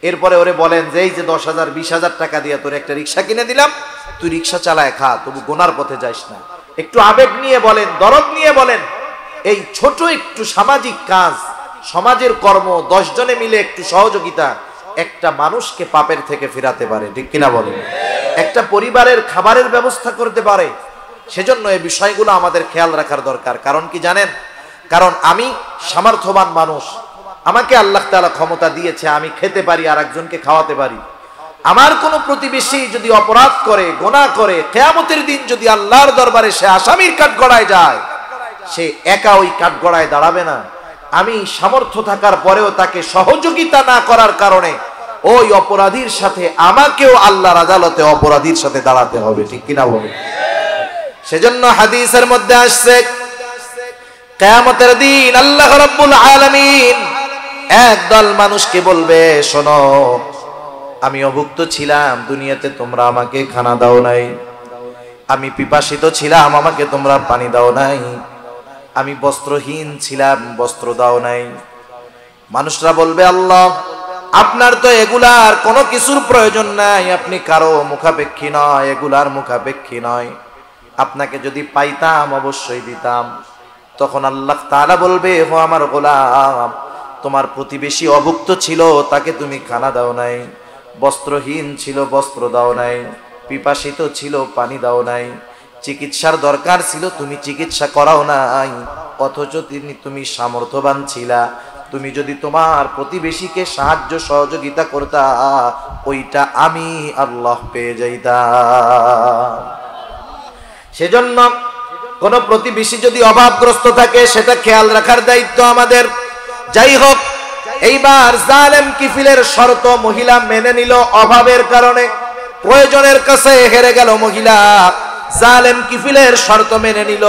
Speaker 1: এরপরে ওরে বলেন যে এই যে 10,000 20,000 টাকা দিয়ে তোর একটা রিক্সা কিনে দিলাম, তুই রিক্সা চালায় খা, তবু গোনার পথে যাস না। একটু আবেগ নিয়ে বলেন, দরদ নিয়ে বলেন। এই ছোট একটু সামাজিক কাজ, সমাজের কর্ম, 10 জনে মিলে একটু সহযোগিতা একটা মানুষকে পাপের থেকে ফেরাতে পারে, ঠিক কিনা বলেন? একটা পরিবারের খাবারের ব্যবস্থা করতে পারে। সেজন্য এই বিষয়গুলো আমাদের খেয়াল রাখার দরকার। কারণ কি জানেন? কারণ আমি সামর্থ্যবান মানুষ, আমাকে আল্লাহ তাআলা ক্ষমতা দিয়েছে, আমি খেতে পারি আর একজনকে খাওয়াতে পারি। আমার কোনো প্রতিবেশী যদি অপরাধ করে, গুনাহ করে, কিয়ামতের দিন যদি আল্লাহর দরবারে সে আসামির কাঠগড়ায় যায়, সে একা ওই কাঠগড়ায় দাঁড়াবে না। আমি সামর্থ্য থাকার পরেও তাকে সহযোগিতা না করার কারণে ওই অপরাধীর সাথে আমাকেও আল্লাহর আদালতে অপরাধীর সাথে দাঁড়াতে হবে, ঠিক কিনা বলে? সেজন্য হাদিসের মধ্যে আসছে কিয়ামতের দিন আল্লাহ রাব্বুল আলামিন একদল মানুষকে বলবে, শোনো, আমি অভুক্ত ছিলাম, দুনিয়াতে তোমরা আমাকে খানা দাও নাই, আমি পিপাসিত ছিলাম, আমাকে তোমরা পানি দাও নাই, আমি বস্ত্রহীন ছিলাম, বস্ত্র দাও নাই। মানুষরা বলবে, আল্লাহ, আপনার তো এগুলার কোনো কিছুর প্রয়োজন নাই, আপনি কারো মুখাপেক্ষী নয়, এগুলার মুখাপেক্ষী নয়, আপনাকে যদি পাইতাম অবশ্যই দিতাম। তখন আল্লাহ তাআলা বলবে, ও আমার গোলাম, তোমার প্রতিবেশী অভুক্ত ছিল, তাকে তুমি খানা দাও নাই, বস্ত্রহীন ছিল, বস্ত্র দাও নাই, পিপাসিত ছিল, পানি দাও নাই, চিকিৎসার দরকার ছিল, তুমি চিকিৎসা করাও নাই, অথচ তুমি সামর্থ্যবান ছিলা, তুমি যদি তোমার প্রতিবেশীকে সাহায্য সহযোগিতা করতা, ওইটা আমি আল্লাহ পেয়ে যাইতাম। সেজন্য কোন প্রতিবেশী যদি অভাবগ্রস্ত থাকে সেটা খেয়াল রাখার দায়িত্ব আমাদের। যাই হোক, এইবার জালেম কিফিলের শর্ত মহিলা মেনে নিল, অভাবের কারণে প্রয়োজনের কাছে হেরে গেল মহিলা, জালেম কিফিলের শর্ত মেনে নিল।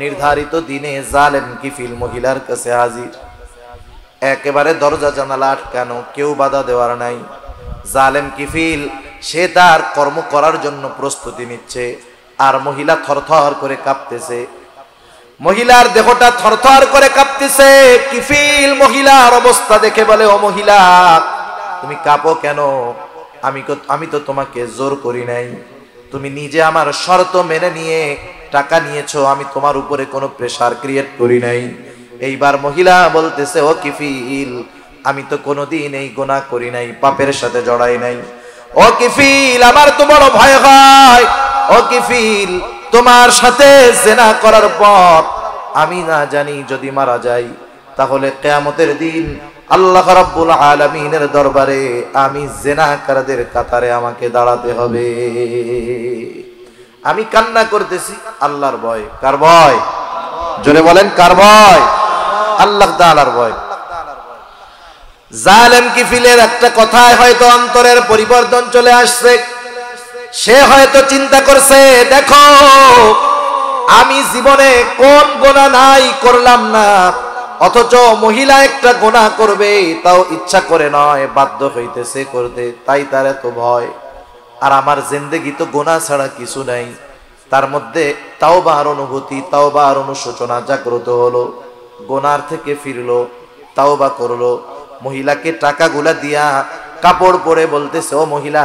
Speaker 1: নির্ধারিত দিনে জালেম কিফিল মহিলার কাছে হাজির, একেবারে দরজা জানালা আটকানো, কেউ বাধা দেওয়ার নাই। জালেম কিফিল সে তার কর্ম করার জন্য প্রস্তুতি নিচ্ছে, আর মহিলা থরথর করে কাঁপতেছে, মহিলার দেহটা থরথর করে কাঁপতেছে। কিফিল মহিলার অবস্থা দেখে বলে, ও মহিলা, তুমি কাঁপো কেন? আমি তো তোমাকে জোর করি নাই, তুমি নিজে আমার শর্ত মেনে নিয়ে টাকা নিয়েছো, আমি তোমার উপরে কোনো প্রেসার ক্রিয়েট করি নাই। এইবার মহিলা বলতেছে, ও কিফিল, আমি তো কোনোদিন এই গুনাহ করি নাই, পাপের সাথে জড়াই নাই। ও কিফিল, আমার তো বড় ভয় হয়। ও কিফিল, তোমার সাথে জিনা করার পর আমি না জানি যদি মারা যাই, তাহলে কিয়ামতের দিন আল্লাহ রাব্বুল আলামিনের দরবারে আমি জিনাকারদের কাতারে আমাকে দাঁড়াতে হবে। আমি কান্না করতেছি আল্লাহর ভয়। কার ভয়? জোরে বলেন, কার ভয়? আল্লাহ তাআলার ভয়। জালেম কিফিলের একটা কথায় হয়তো অন্তরের পরিবর্তন চলে আসছে। সে হয়তো চিন্তা করছে, দেখো, আমি জীবনে কোন গুনাহ নাই করলাম না, অথচ মহিলা একটা গুনাহ করবে, তাও ইচ্ছা করে নয়, বাধ্য হইতেছে করতে, তাই তার এত ভয়। আর আমার জিন্দেগি তো গুনাহ ছাড়া কিছু নাই। তার মধ্যে তাওবার অনুভূতি, তাওবার অনুশোচনা জাগ্রত হলো, গুনার থেকে ফিরলো, তাওবা করলো। মহিলাকে টাকাগুলা দিয়া কাপড় পরে বলতেছে, ও মহিলা,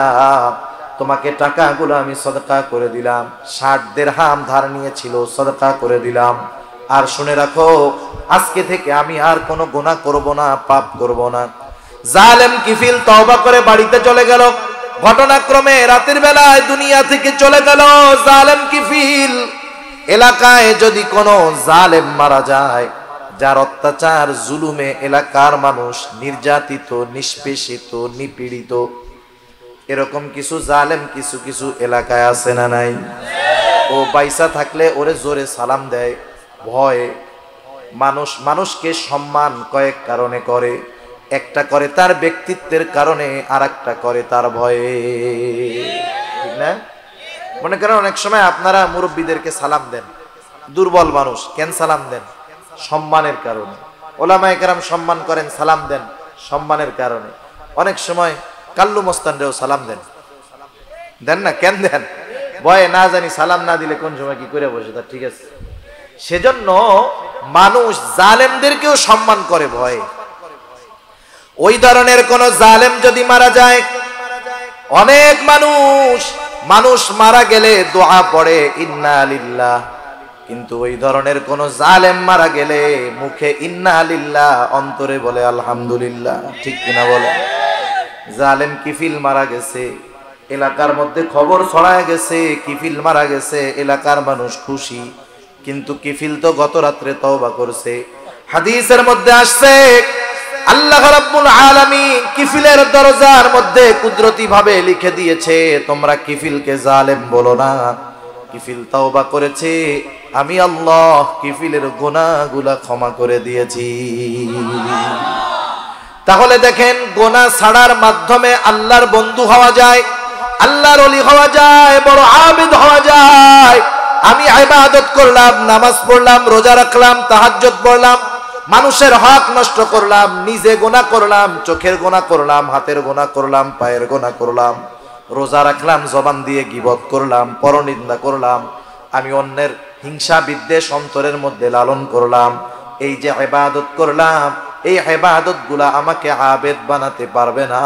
Speaker 1: তোমাকে টাকাগুলো আমি সদকা করে দিলাম, 60 দিরহাম ধার নিয়েছিল, সদকা করে দিলাম। আর শুনে রাখো, আজকে থেকে আমি আর কোনো গুনাহ করব না, পাপ করব না। জালেম কিফিল তওবা করে বাড়িতে চলে গেল। ঘটনাক্রমে রাতের বেলায় দুনিয়া থেকে চলে গেল জালেম কিফিল। এলাকায় যদি কোনো জালেম মারা যায়, যার অত্যাচার জুলুমে এলাকার মানুষ নির্যাতিত, নিষ্পেষিত, নিপীড়িত, এরকম কিছু জালেম কিছু কিছু এলাকায় আছে না নাই? ও বাইসা থাকলে ওরে জোরে সালাম দেয় ভয়ে। মানুষকে সম্মান কয়েক কারণে করে, একটা করে তার ব্যক্তিত্বের কারণে, আর একটা করে তার ভয়ে, ঠিক না? মনে করেন অনেক সময় আপনারা মুরব্বীদেরকে সালাম দেন, দুর্বল মানুষ, কেন সালাম দেন? সম্মানের কারণে। ওলামায়ে কেরাম সম্মান করেন, সালাম দেন সম্মানের কারণে। অনেক সময় কাল্লু মস্তানরেও সালাম দেন, দেন না? কেন দেন? ভয়ে, না জানি সালাম না দিলে কোন সময় কি করে বসে, তার ঠিক আছে। সেজন্য মানুষ জালেমদেরকেও সম্মান করে ভয়ে। ওই ধরনের কোন জালেম যদি মারা যায়, অনেক মানুষ মারা গেলে দোয়া পড়ে ইন্না লিল্লাহ, কিন্তু ওই ধরনের কোন জালেম মারা গেলে মুখে ইন্না লিল্লাহ, অন্তরে বলে আলহামদুলিল্লাহ, ঠিক কিনা বলে? জালেম কিফিল মারা গেছে, এলাকার মধ্যে খবর ছড়ায় গেছে কিফিল মারা গেছে, এলাকার মানুষ খুশি, কিন্তু কিফিল তো গত রাত্রে তওবা করছে। হাদিসের মধ্যে আসছে, আল্লাহ রাব্বুল আলামিন কিফিলের দরজার মধ্যে কুদরতি ভাবে লিখে দিয়েছে, তোমরা কিফিলকে জালেম বলো না, কিফিল তওবা করেছে, আমি আল্লাহ কিফিলের গুনাহগুলা ক্ষমা করে দিয়েছি। তাহলে দেখেন গোনা ছাড়ার মাধ্যমে আল্লাহর বন্ধু হওয়া যায়, আল্লাহর ওলি হওয়া যায়, বড় আবেদ হওয়া যায়। আমি ইবাদত করলাম, নামাজ পড়লাম, রোজা রাখলাম, তাহাজ্জুদ পড়লাম, মানুষের হক নষ্ট করলাম, নিজে গোনা করলাম, চোখের গোনা করলাম, হাতের গোনা করলাম, পায়ের গোনা করলাম, রোজা রাখলাম, জবান দিয়ে গীবত করলাম, পরনিন্দা করলাম, আমি অন্যের হিংসা বিদ্বেষ অন্তরের মধ্যে লালন করলাম। এই যে ইবাদত করলাম, এই ইবাদত গুলা আমাকে আবেদ বানাতে পারবে না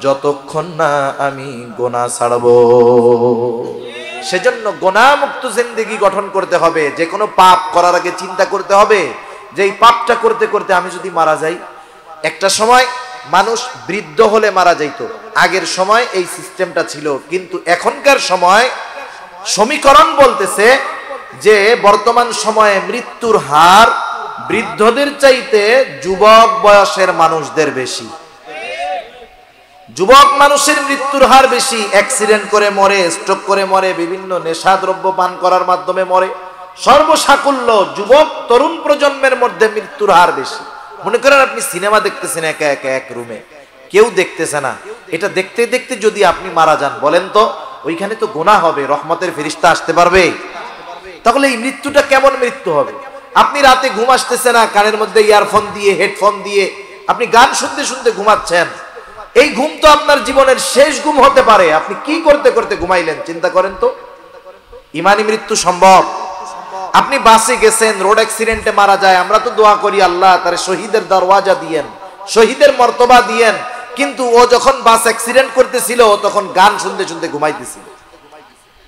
Speaker 1: যতক্ষণ না আমি গোনা ছাড়বো। সেজন্য গোনামুক্ত জিন্দেগি গঠন করতে হবে। যে কোনো পাপ করার আগে চিন্তা করতে হবে যে এই পাপটা করতে করতে আমি যদি মারা যাই। একটা সময় মানুষ বৃদ্ধ হলে মারা যাইতো, আগের সময় এই সিস্টেমটা ছিল, কিন্তু এখনকার সময় সমীকরণ বলতেছে যে বর্তমান সময়ে মৃত্যুর হার বৃদ্ধদের চাইতে যুবক বয়সের মানুষদের বেশি। যুবক মানুষের মৃত্যুর হার বেশি, অ্যাক্সিডেন্ট করে মরে, স্ট্রোক করে মরে, বিভিন্ন নেশাদ্রব্য পান করার মাধ্যমে মরে। সর্বসাকুল্য যুবক তরুণ প্রজন্মের মধ্যে মৃত্যুর হার বেশি। মনে করেন আপনি সিনেমা দেখতেছেন একা একা এক রুমে, কেউ দেখতেছে না, এটা দেখতে দেখতে যদি আপনি মারা যান, বলেন তো ওইখানে তো গুনাহ হবে, রহমতের ফেরেশতা আসতে পারবে? তাহলে এই মৃত্যুটা কেমন মৃত্যু হবে? আপনি রাতে ঘুম আসতেছে না, কানের মধ্যে ইয়ারফোন দিয়ে, হেডফোন দিয়ে আপনি গান শুনতে শুনতে ঘুমাচ্ছেন। এই ঘুম তো আপনার জীবনের শেষ ঘুম হতে পারে। আপনি কি করতে করতে ঘুমাইলেন চিন্তা করেন তো। ইমানি মৃত্যু সম্ভব? আপনি বাসে গেছেন, রোড অ্যাক্সিডেন্টে মারা যায়, আমরা তো দোয়া করি আল্লাহ তার শহীদের দরওয়াজা দিয়েন, শহীদের মর্তবা দিয়েন, কিন্তু ও যখন বাস অ্যাক্সিডেন্ট করতেছিল তখন গান শুনতে শুনতে ঘুমাইতেছিল।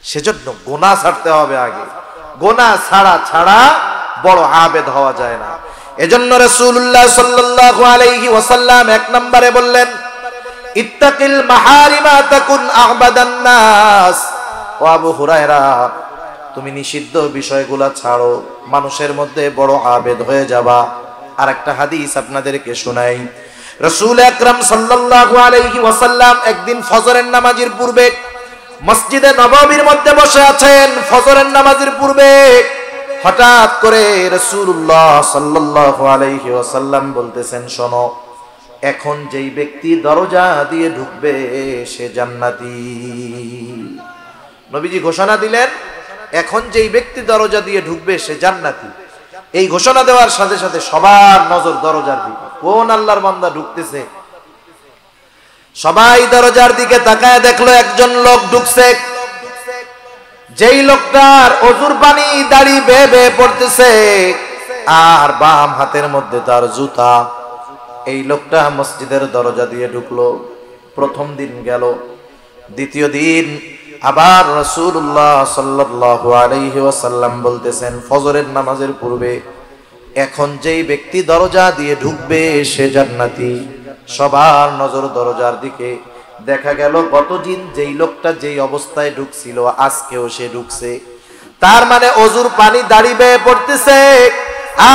Speaker 1: সেজন্য গোনাহ ছাড়তে হবে আগে, গোনাহ ছাড়া বড় আবেদ হওয়া যায় না। এজন্য রাসূলুল্লাহ সাল্লাল্লাহু আলাইহি ওয়াসাল্লাম এক নম্বরে বললেন, ইত্তাকিল মাহারিমা তাকুন আ'বাদান নাস। ও আবু হুরায়রা, তুমি নিষিদ্ধ বিষয়গুলা ছাড়ো, মানুষের মধ্যে বড় আবেদ হয়ে যাবা। আর একটা হাদিস আপনাদেরকে শোনাই। রাসূল আকরাম সাল্লাল্লাহু আলাইহি ওয়াসাল্লাম একদিন ফজরের নামাজের পূর্বে মসজিদে নববীর মধ্যে বসে আছেন। ফজরের নামাজের পূর্বে হঠাৎ করে রাসূলুল্লাহ সাল্লাল্লাহু আলাইহি ওয়াসাল্লাম বলতেছেন, শোনো, এখন যেই ব্যক্তি দরজা দিয়ে ঢুকবে সে জান্নাতি। নবীজি ঘোষণা দিলেন, এখন যেই ব্যক্তি দরজা দিয়ে ঢুকবে সে জান্নাতি। এই ঘোষণা দেওয়ার সাথে সাথে সবার নজর দরজার দিকে, কোন আল্লাহর বান্দা ঢুকতেছে। সবাই দরজার দিকে তাকায় দেখলো একজন লোক ঢুকছে। যেই লোকটার অজুর পানি দাড়ি বেয়ে বেয়ে পড়তেছে আর বাম হাতের মধ্যে তার জুতা। এই লোকটা মসজিদের দরজা দিয়ে ঢুকলো। প্রথম দিন গেল, দ্বিতীয় দিন আবার রাসূলুল্লাহ সাল্লাল্লাহু আলাইহি ওয়াসাল্লাম বলতেছেন ফজরের নামাজের পূর্বে, এখন যেই ব্যক্তি দরজা দিয়ে ঢুকবে সে জান্নাতি। সবার নজর দরজার দিকে। দেখা গেল গতদিন যেই লোকটা যেই অবস্থায় ঢুকছিল আজকেও সে ঢুকছে। তার মানে অজুর পানি দাড়ি বেয়ে পড়তেছে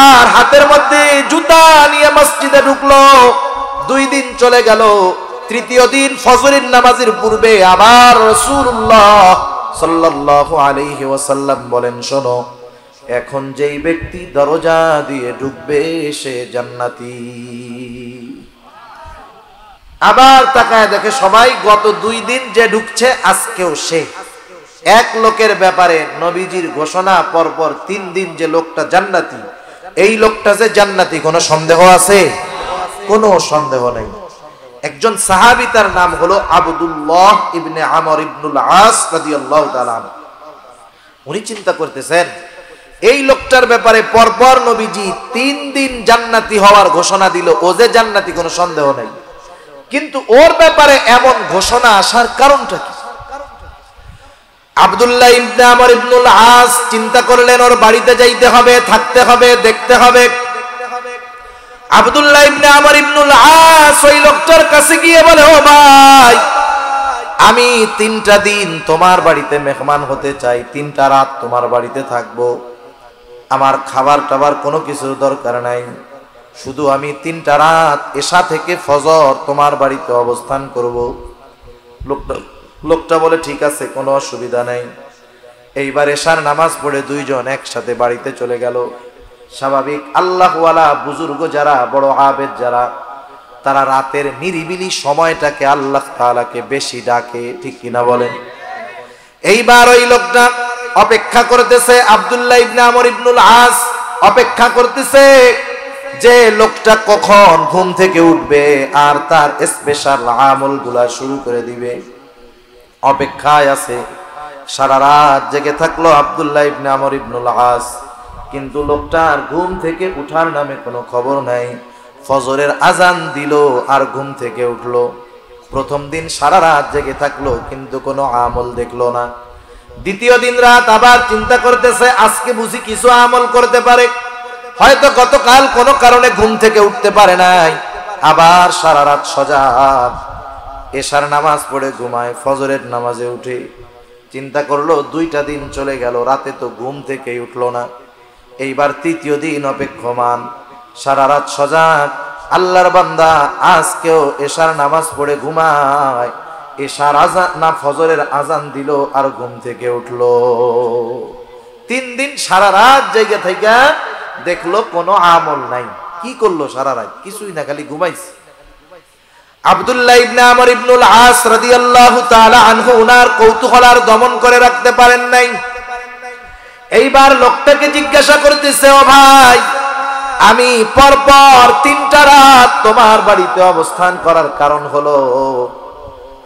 Speaker 1: আর হাতের মধ্যে জুতা নিয়ে মসজিদে ঢুকলো। 2 দিন চলে গেল। তৃতীয় দিন ফজরের নামাজের পূর্বে আবার রাসূলুল্লাহ সাল্লাল্লাহু আলাইহি ওয়াসাল্লাম বলেন, শোনো, এখন যেই ব্যক্তি দরজা দিয়ে ঢুকবে সে জান্নাতি। আবার তাকায় দেখে সবাই গত 2 দিন যে ঢুকছে আজকেও সে। এক লোকের ব্যাপারে নবীজির ঘোষণা পরপর 3 দিন যে লোকটা জান্নাতি, এই লোকটা যে জান্নাতি কোনো সন্দেহ আছে? কোনো সন্দেহ নেই। একজন সাহাবী, তার নাম হলো আব্দুল্লাহ ইবনে আমর ইবনুল আস রাদিয়াল্লাহু তাআলা। উনি চিন্তা করতেছেন এই লোকটার ব্যাপারে পরপর নবীজি 3 দিন জান্নাতি হওয়ার ঘোষণা দিল, ও যে জান্নাতি কোনো সন্দেহ নেই, কিন্তু ওর ব্যাপারে এমন ঘোষণা আসার কারণটা কি? আব্দুল্লাহ ইবনে আমর ইবনুল আস চিন্তা করলেন ওর বাড়িতে যাইতে হবে, থাকতে হবে, দেখতে হবে। আব্দুল্লাহ ইবনে আমর ইবনুল আস ওই লোকটার কাছে গিয়ে বলে, ও ভাই, আমি 3টা দিন তোমার বাড়িতে মেহমান হতে চাই, 3টা রাত তোমার বাড়িতে থাকবো। আমার খাবার টাবার কোনো কিছুর দরকার নাই, শুধু আমি 3টা রাত এশা থেকে ফজর তোমার বাড়িতে অবস্থান করব। লোকটা বলে ঠিক আছে, কোনো অসুবিধা নাই। এইবার এশার নামাজ পড়ে 2 জন একসাথে বাড়িতে চলে গেল। স্বাভাবিক আল্লাহওয়ালা বুজুর্গ যারা, বড় আবেদ যারা, তারা রাতের নিরিবিলি সময়টাকে আল্লাহ তাআলাকে বেশি ডাকে, ঠিক কিনা বলেন? এইবার ওই লোকটা অপেক্ষা করতেছে, আব্দুল্লাহ ইবনে আমর ইবনুল আস অপেক্ষা করতেছে যে লোকটা কখন ঘুম থেকে উঠবে আর তার স্পেশাল আমলগুলা শুরু করে দিবে। অপেক্ষায় আছে, সারা রাত জেগে থাকলো আব্দুল্লাহ ইবনে আমর ইবনুল আস, কিন্তু লোকটার ঘুম থেকে উঠার নামে কোনো খবর নাই। ফজরের আজান দিল আর ঘুম থেকে উঠলো। প্রথম দিন সারা রাত জেগে থাকলো কিন্তু কোনো আমল দেখলো না। দ্বিতীয় দিন রাত আবার চিন্তা করতেছে আজকে বুঝি কিছু আমল করতে পারে, হয়তো গতকাল কোনো কারণে ঘুম থেকে উঠতে পারে নাই। আবার সারা রাত সজাগ, এশার নামাজ পড়ে ঘুমায়, ফজরের নামাজে উঠে। চিন্তা করলো 2টা দিন চলে গেল, রাতে তো ঘুম থেকেই উঠলো না। এইবার তৃতীয় দিন অপেক্ষমান, সারা রাত সজাগ, আল্লাহর বান্দা আজকেও এশার নামাজ পড়ে ঘুমায়। এশার আজান না ফজরের আজান দিল আর ঘুম থেকে উঠলো। 3 দিন সারা রাত জেগে থেকে দেখলো কোনো আমল নাই। কি করলো সারা রাত? কিছুই না, খালি ঘুমাইছে। আব্দুল্লাহ ইবনে আমর ইবনুল আস রাদিয়াল্লাহু তাআলা আনহু উনার কৌতূহল আর দমন করে রাখতে পারেন নাই। এইবার লোকটাকে জিজ্ঞাসা করতেছে, ও ভাই, আমি পরপর 3টা রাত তোমার বাড়িতে অবস্থান করার কারণ হলো,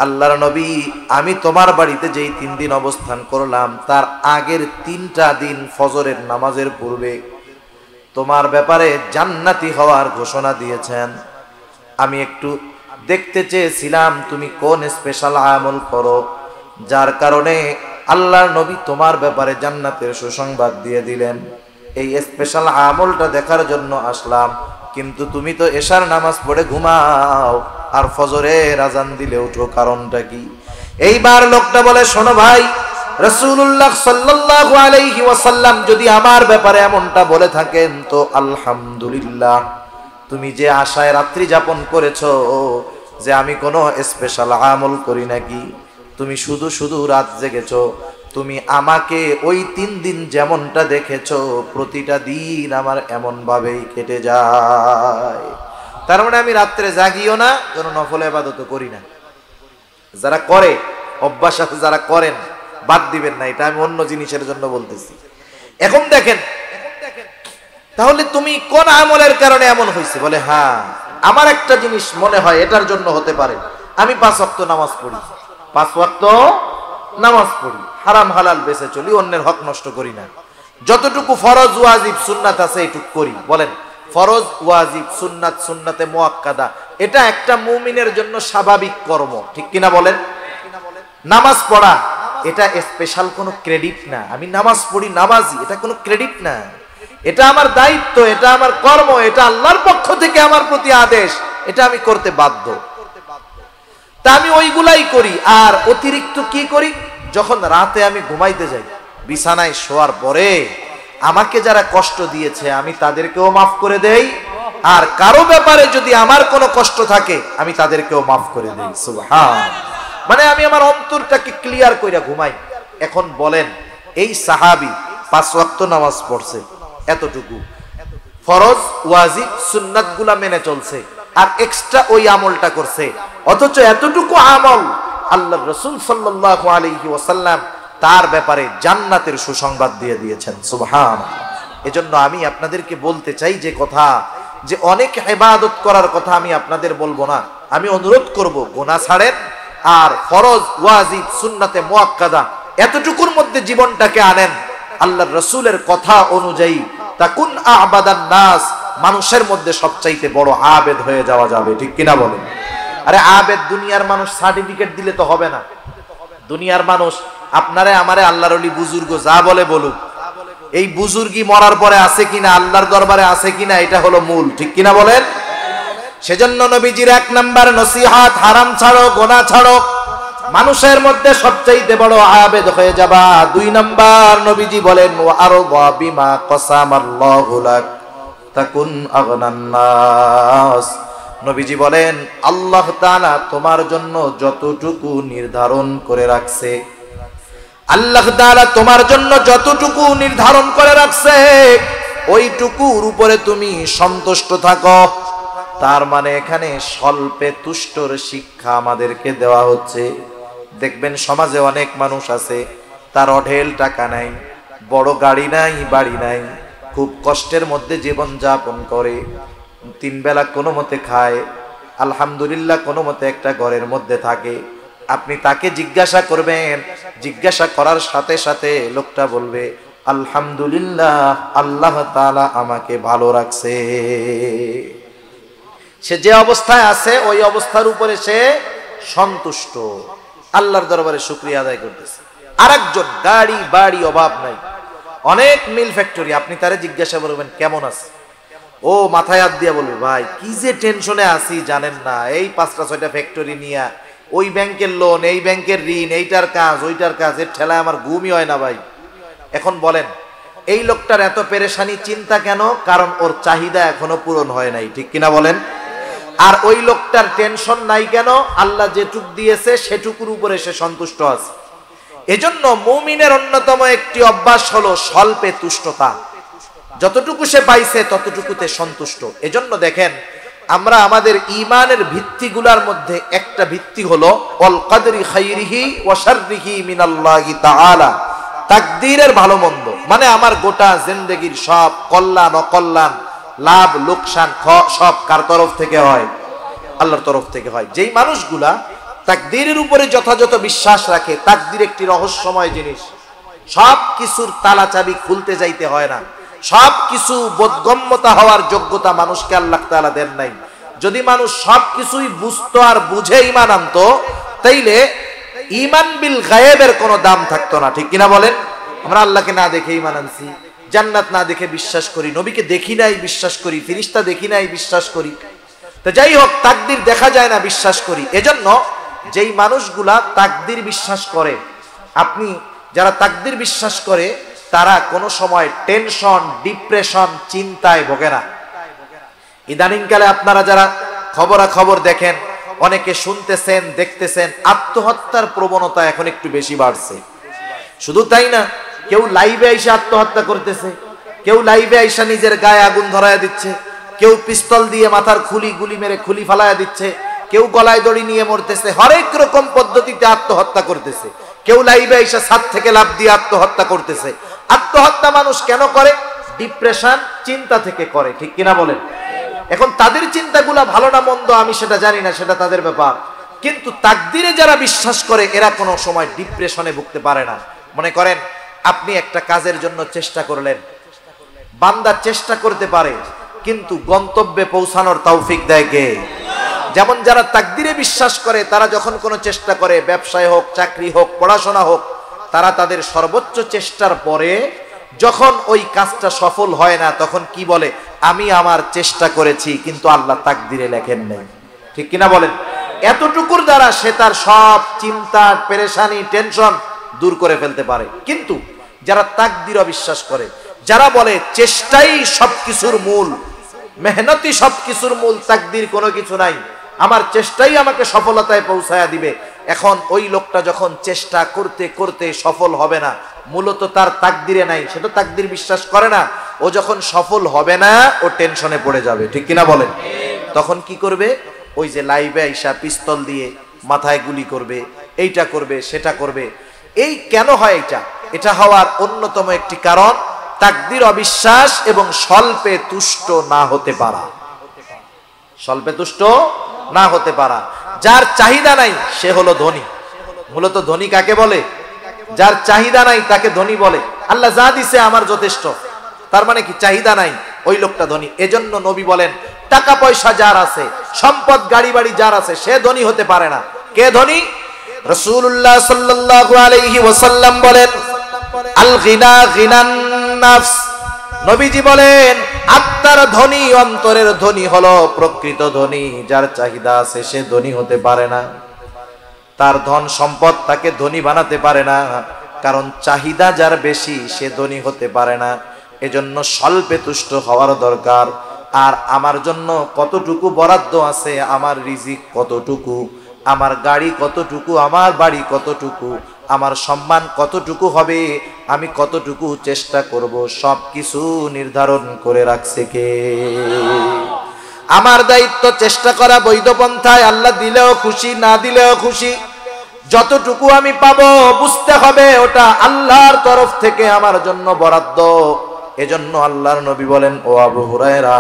Speaker 1: আল্লাহর নবী, আমি তোমার বাড়িতে যেই 3 দিন অবস্থান করলাম তার আগের 3টা দিন ফজরের নামাজের পূর্বে তোমার ব্যাপারে জান্নাতি হওয়ার ঘোষণা দিয়েছেন। আমি একটু দেখতে চেয়েছিলাম তুমি কোন স্পেশাল আমল করো যার কারণে আল্লাহর নবী তোমার ব্যাপারে জান্নাতের সুসংবাদ দিয়ে দিলেন। এই স্পেশাল আমলটা দেখার জন্য আসলাম, কিন্তু তুমি তো এশার নামাজ পড়ে ঘুমাও আর ফজরের আজান দিলে উঠো, কারণটা কি? এইবার লোকটা বলে, শোনো ভাই, রাসূলুল্লাহ সাল্লাল্লাহু আলাইহি ওয়াসাল্লাম যদি আমার ব্যাপারে এমনটা বলে থাকেন তো আলহামদুলিল্লাহ। তুমি যে আশায় রাত্রি যাপন করেছো যে আমি কোনো স্পেশাল আমল করি নাকি, তুমি শুধু শুধু রাত জেগেছো। তুমি আমাকে ওই 3 দিন যেমনটা দেখেছো প্রতিটা দিন আমার এমন ভাবেই কেটে যায়। তার মানে আমি রাত্রে জাগিও না, কোনো নফল ইবাদত করি না। যারা করে, অভ্যাস আছে, যারা করেন বাদ দিবেন না, এটা আমি অন্য জিনিসের জন্য বলতেছি। এখন দেখেন, তাহলে তুমি কোন আমলের কারণে এমন হয়েছে? বলে, হ্যাঁ, আমার একটা জিনিস মনে হয় এটার জন্য হতে পারে। আমি 5 ওয়াক্ত নামাজ পড়ি, 5 ওয়াক্ত নামাজ পড়ি, হারাম হালাল বেঁচে চলি, অন্যের হক নষ্ট করি না। যতটুকু ফরজ ওয়াজিব সুন্নাত আছে এইটুকু করি। বলেন, ফরজ ওয়াজিব সুন্নাত, সুন্নাতে মুআক্কাদা, এটা একটা মুমিনের জন্য স্বাভাবিক কর্ম, ঠিক কিনা বলেন? নামাজ পড়া এটা স্পেশাল কোনো ক্রেডিট না। আমি নামাজ পড়ি, নামাজি, এটা কোনো ক্রেডিট না। এটা আমার দায়িত্ব, এটা আমার কর্ম, এটা আল্লাহর পক্ষ থেকে আমার প্রতি আদেশ, এটা আমি করতে বাধ্য। তা আমি ওইগুলাই করি। আর অতিরিক্ত কি করি? যখন রাতে আমি ঘুমাইতে যাই, বিছানায় শোয়ার পরে আমাকে যারা কষ্ট দিয়েছে আমি তাদেরকেও মাফ করে দেই, আর কারো ব্যাপারে যদি আমার কোনো কষ্ট থাকে আমি তাদেরকেও মাফ করে দেই। সুবহান। মানে আমি আমার অন্তরটাকে ক্লিয়ার কইরা ঘুমাই। এখন বলেন, এই সাহাবী 5 ওয়াক্ত নামাজ পড়ছে, এতটুকু ফরজ ওয়াজিব সুন্নাত গুলা মেনে চলছে, আর এক্সট্রা ওই আমলটা করছে, অথচ এতটুকু আমল আল্লাহর রাসূল সাল্লাল্লাহু আলাইহি ওয়াসাল্লাম তার ব্যাপারে জান্নাতের সুসংবাদ দিয়ে দিয়েছেন। সুবহানাল্লাহ। এজন্য আমি আপনাদেরকে বলতে চাই যে কথা, যে অনেক ইবাদত করার কথা আমি আপনাদের বলবো না, আমি অনুরোধ করব গুনাহ ছাড়েন আর ফরজ ওয়াজিব সুন্নাতে মুআক্কাদা এতটুকুর মধ্যে জীবনটাকে আনেন। আল্লাহর রাসূলের কথা অনুযায়ী তাকুন আ'বাদান নাস, মানুষের মধ্যে সবচাইতে বড় আবেদ হয়ে যাওয়া যাবে, ঠিক কিনা বলেন? আরে আবেদ দুনিয়ার মানুষ সার্টিফিকেট দিলে তো হবে না। দুনিয়ার মানুষ আপনারে আমারে আল্লাহর ওলি বুজুর্গ যা বলে বলুক, এই বুজুর্গি মরার পরে আছে কিনা, আল্লাহর দরবারে আছে কিনা, এটা হলো মূল, ঠিক কিনা বলেন? সেজন্য নবীজির 1 নাম্বার নসিহত, হারাম ছাড়ো, গুনাহ ছাড়ো, মানুষের মধ্যে সবচাইতে বড় আবেদ হয়ে যাবা। 2 নাম্বার নবীজি বলেন, ওয়া আরদা বিমা কসামাল্লাহু লাক তাকুন আগনান নাস। নবীজি বলেন, আল্লাহ তাআলা তোমার জন্য যতটুকু নির্ধারণ করে রাখছে, আল্লাহ তাআলা তোমার জন্য যতটুকু নির্ধারণ করে রাখছে ওইটুকুর উপরে তুমি সন্তুষ্ট থাকো। তার মানে এখানে স্বল্পে তুষ্টর শিক্ষা আমাদেরকে দেওয়া হচ্ছে। দেখবেন সমাজে অনেক মানুষ আছে, তার অঢেল টাকা নাই, বড় গাড়ি নাই, বাড়ি নাই, খুব কষ্টের মধ্যে জীবন যাপন করে, 3 বেলা কোনো মতে খায়, আলহামদুলিল্লাহ কোনো মতে একটা ঘরের মধ্যে থাকে। আপনি তাকে জিজ্ঞাসা করবেন, জিজ্ঞাসা করার সাথে সাথে লোকটা বলবে আলহামদুলিল্লাহ, আল্লাহ তাআলা আমাকে ভালো রাখছে। সে যে অবস্থায় আছে ওই অবস্থার উপরে সে সন্তুষ্ট, আল্লাহর দরবারে শুকরিয়া আদায় করতেছে। আরেকজন গাড়ি বাড়ি অভাব নাই, অনেক মিল ফ্যাক্টরি, আপনি তারে জিজ্ঞাসা করবেন কেমন আছে, ও মাথায় হাত দিয়া বলবে ভাই কি যে টেনশনে আছি জানেন না, এই 5টা 6টা ফ্যাক্টরি নিয়ে, ওই ব্যাংকের লোন, এই ব্যাংকের ঋণ, এইটার কাজ ওইটার কাজ, এর ঠেলায় আমার ঘুমই হয় না ভাই। এখন বলেন এই লোকটার এত পেরেশানি চিন্তা কেন? কারণ ওর চাহিদা এখনো পূরণ হয় নাই, ঠিক কিনা বলেন? আর ওই লোকটার টেনশন নাই কেন? আল্লাহ যেটুক দিয়েছে সেটুকুর উপরে সে সন্তুষ্ট আছে। এজন্য মুমিনের অন্যতম একটি অভ্যাস হলো স্বল্পে তুষ্টতা, যতটুকু সে পাইছে ততটুকুতে সন্তুষ্ট। এজন্য দেখেন আমরা আমাদের ঈমানের ভিত্তিগুলোর মধ্যে একটা ভিত্তি হলো ওয়াল কদরি খাইরিহি ওয়া শাররিহি মিনাল্লাহি তাআলা, তাকদীরের ভালো মন্দ, মানে আমার গোটা জিন্দেগীর সব কল্যাণ অকল্যাণ, লাভ লোকসান সব কার তরফ থেকে হয়? আল্লাহর তরফ থেকে হয়। যেই মানুষগুলা তাকদীরের উপরে যথাযথ বিশ্বাস রাখে, তাকদীর একটি রহস্যময় জিনিস, সব কিছুর তালা চাবি খুলতে যাইতে হয় না, সব কিছু বোধগম্যতা হওয়ার যোগ্যতা মানুষকে আল্লাহ তাআলা দেন নাই। যদি মানুষ সব কিছুই বুঝতো আর বুঝে ঈমান আনতো, তাইলে ঈমান বিল গায়েবের কোনো দাম থাকতো না, ঠিক কিনা বলেন? আমরা আল্লাহকে না দেখে ঈমান আনছি, জান্নাত না দেখে বিশ্বাস করি, নবীকে দেখি নাই বিশ্বাস করি, ফেরেশতা দেখি নাই বিশ্বাস করি, তো যাই হোক তাকদীর দেখা যায় না বিশ্বাস করি। এজন্য যেই মানুষগুলা তাকদীর বিশ্বাস করে, আপনি যারা তাকদীর বিশ্বাস করে তারা কোনো সময় টেনশন, ডিপ্রেশন, চিন্তায় ভোগে না। ইদানিংকালে আপনারা যারা খবরাখবর দেখেন, অনেকে শুনতেছেন দেখতেছেন, আত্মহত্যার প্রবণতা এখন একটু বেশি বাড়ছে। শুধু তাই না, কেউ লাইভে আইসা আত্মহত্যা করতেছে, কেউ লাইভে আইসা নিজের গায়ে আগুন ধরায়া দিচ্ছে, কেউ পিস্তল দিয়ে মাথার খুলি গুলি মেরে খুলি ফালায়া দিচ্ছে, কেউ গলায় দড়ি নিয়ে মরতেছে, হরেক রকম পদ্ধতিতে আত্মহত্যা করতেছে, কেউ লাইভে আইসা ছাদ থেকে লাফ দিয়ে আত্মহত্যা করতেছে। আত্মহত্যা মানুষ কেন করে? ডিপ্রেশন, চিন্তা থেকে করে, ঠিক কিনা বলেন? এখন তাদের চিন্তাগুলা ভালো না মন্দ আমি সেটা জানি না, সেটা তাদের ব্যাপার, কিন্তু তাকদীরে যারা বিশ্বাস করে এরা কোনো সময় ডিপ্রেশনে ভুগতে পারে না। মনে করেন আপনি একটা কাজের জন্য চেষ্টা করলেন, বান্দা চেষ্টা করতে পারে কিন্তু গন্তব্যে পৌঁছানোর তৌফিক দেয় কে? যেমন যারা তাকদীরে বিশ্বাস করে তারা যখন কোনো চেষ্টা করে, ব্যবসায় হোক, চাকরি হোক, পড়াশোনা হোক, তারা তাদের সর্বোচ্চ চেষ্টার পরে যখন ওই কাজটা সফল হয় না তখন কি বলে? আমি আমার চেষ্টা করেছি কিন্তু আল্লাহ তাকদীরে লেখেন নাই, ঠিক কিনা বলেন? এতটুকুর দ্বারা সে তার সব চিন্তা, পেরেশানি, টেনশন দূর করে ফেলতে পারে। কিন্তু যারা তাকদীর অবিশ্বাস করে, যারা বলে চেষ্টাই সবকিছুর মূল, মেহনতই সবকিছুর মূল, তাকদীর কোনো কিছু নাই, আমার চেষ্টাই আমাকে সফলতায় পৌঁছায়া দিবে, এখন ওই লোকটা যখন চেষ্টা করতে করতে সফল হবে না, মূলত তার তাকদীরে নাই, সে তো তাকদীর বিশ্বাস করে না, ও যখন সফল হবে না ও টেনশনে পড়ে যাবে, ঠিক কিনা বলেন? তখন কি করবে? ওই যে লাইভে আইসা পিস্তল দিয়ে মাথায় গুলি করবে, এইটা করবে, সেটা করবে। এই কেন হয়? এটা হওয়ার অন্যতম একটি কারণ তাকদীর অবিশ্বাস এবং স্বল্পে তুষ্ট না হতে পারা। স্বল্পে তুষ্ট না হতে পারা। যার চাহিদা নাই সে হলো ধনী। মূলত ধনী কাকে বলে? যার চাহিদা নাই তাকে ধনী বলে। আল্লাহ যা দিছে আমার যথেষ্ট, তার মানে কি? চাহিদা নাই, ওই লোকটা ধনী। এজন্য নবী বলেন টাকা পয়সা যার আছে, সম্পদ গাড়ি বাড়ি যার আছে, সে ধনী হতে পারে না। কে ধনী? রাসূলুল্লাহ সাল্লাল্লাহু আলাইহি ওয়াসাল্লাম বলেন আল গিনা গিনান নাফস। নবীজি বলেন আত্মার ধনী, অন্তরের ধনী হলো প্রকৃত ধনী। যার চাহিদা আছে সে ধনী হতে পারে না, তার ধন সম্পদ তাকে ধনী বানাতে পারে না, কারণ চাহিদা যার বেশি সে ধনী হতে পারে না। এজন্য স্বল্পে তুষ্ট হওয়ার দরকার। আর আমার জন্য কতটুকু বরাদ্দ আছে, আমার রিজিক কতটুকু, আমার গাড়ি কতটুকু, আমার বাড়ি কতটুকু, আমার সম্মান কতটুকু হবে, আমি কতটুকু চেষ্টা করব, সব কিছু নির্ধারণ করে রাখছে কে? আমার দায়িত্ব চেষ্টা করা বৈধ পন্থায়, আল্লাহ দিলেও খুশি না দিলেও খুশি, যতটুকু আমি পাবো বুঝতে হবে ওটা আল্লাহর তরফ থেকে আমার জন্য বরাদ্দ। এজন্য আল্লাহর নবী বলেন, ও আবু হুরায়রা,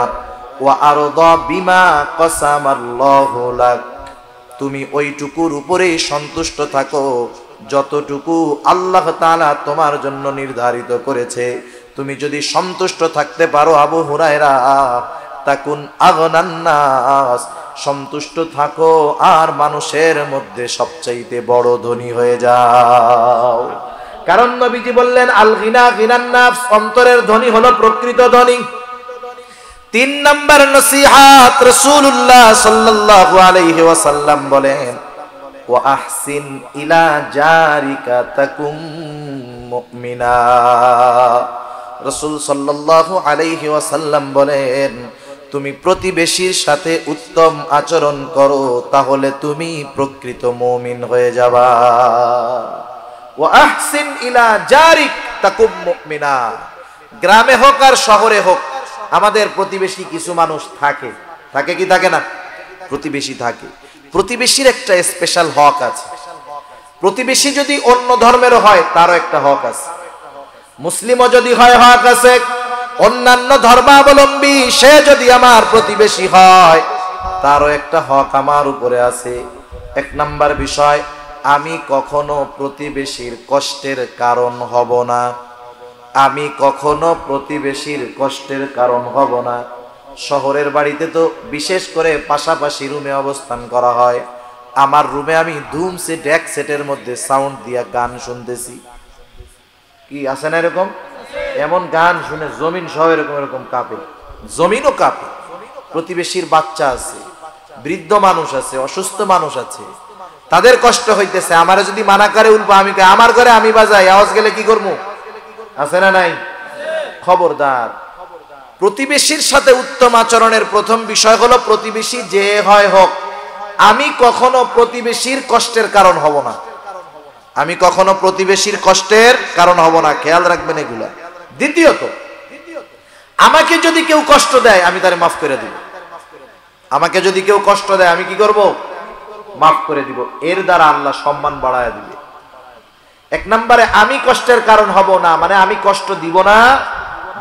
Speaker 1: ওয়া আরদা বিমা কাসামাল্লাহু লাক, তুমি ওইটুকুর উপরেই সন্তুষ্ট থাকো যতটুকু আল্লাহ তাআলা তোমার জন্য নির্ধারিত করেছে। তুমি যদি সন্তুষ্ট থাকতে পারো আবু হুরায়রা, তাকুন আগনান নাস, সন্তুষ্ট থাকো আর মানুষের মধ্যে সবচাইতে বড় ধনী হয়ে যাও। কারণ নবীজি বললেন, আল গিনা গিনান নাফস, অন্তরের ধনী হলো প্রকৃত ধনী। 3 নাম্বার নসিহত রাসূলুল্লাহ সাল্লাল্লাহু আলাইহি ওয়াসাল্লাম বলেন, ওয়া আহসিন ইলা জারিকা তাকুম মুমিনা। রাসূল সাল্লাল্লাহু আলাইহি ওয়াসাল্লাম বলেন, তুমি প্রতিবেশীর সাথে উত্তম আচরণ করো, তাহলে তুমি প্রকৃত মুমিন হয়ে যাবা। ওয়া আহসিন ইলা জারিক তাকুম মুমিনা। গ্রামে হোক আর শহরে হোক, আমাদের প্রতিবেশী কিছু মানুষ থাকে, থাকে কি থাকে না? প্রতিবেশী থাকে। প্রতিবেশীর একটা স্পেশাল হক আছে। প্রতিবেশী যদি অন্য ধর্মেরও হয় তারও একটা হক আছে। মুসলিমও যদি হয় হক আছে। অন্যান্য ধর্মাবলম্বী সে যদি আমার প্রতিবেশী হয় তারও একটা হক আমার উপরে আছে। 1 নাম্বার বিষয়, আমি কখনো প্রতিবেশীর কষ্টের কারণ হব না। আমি কখনো প্রতিবেশীর কষ্টের কারণ হব না। শহরের বাড়িতে তো বিশেষ করে পাশাপাশি রুমে অবস্থান করা হয়। আমার রুমে আমি ধুম সেট, এক সেটের মধ্যে সাউন্ড দিয়া গান শুনতেছি। কি আছে না এরকম? এমন গান শুনে জমিন সহ এরকম এরকম কাঁপে, জমিনও কাঁপে। প্রতিবেশীর বাচ্চা আছে, বৃদ্ধ মানুষ আছে, অসুস্থ মানুষ আছে, তাদের কষ্ট হইতেছে। আমারে যদি মানা করে উল্পা, আমি আমার ঘরে আমি বাজাই, আওয়াজ গেলে কি করবো? আছে না নাই? খবরদার। প্রতিবেশীর সাথে উত্তম আচরণের প্রথম বিষয় হলো, প্রতিবেশী যে হয় হোক, আমি কখনো প্রতিবেশীর কষ্টের কারণ হব না। আমি কখনো প্রতিবেশীর কষ্টের কারণ হব না। খেয়াল রাখবেন এগুলা। দ্বিতীয়ত, আমাকে যদি কেউ কষ্ট দেয় আমি তারে মাফ করে দিব। আমাকে যদি কেউ কষ্ট দেয় আমি কি করব? মাফ করে দিব। এর দ্বারা আল্লাহ সম্মান বাড়ায় দিবে। 1 নম্বরে আমি কষ্টের কারণ হব না, মানে আমি কষ্ট দিব না।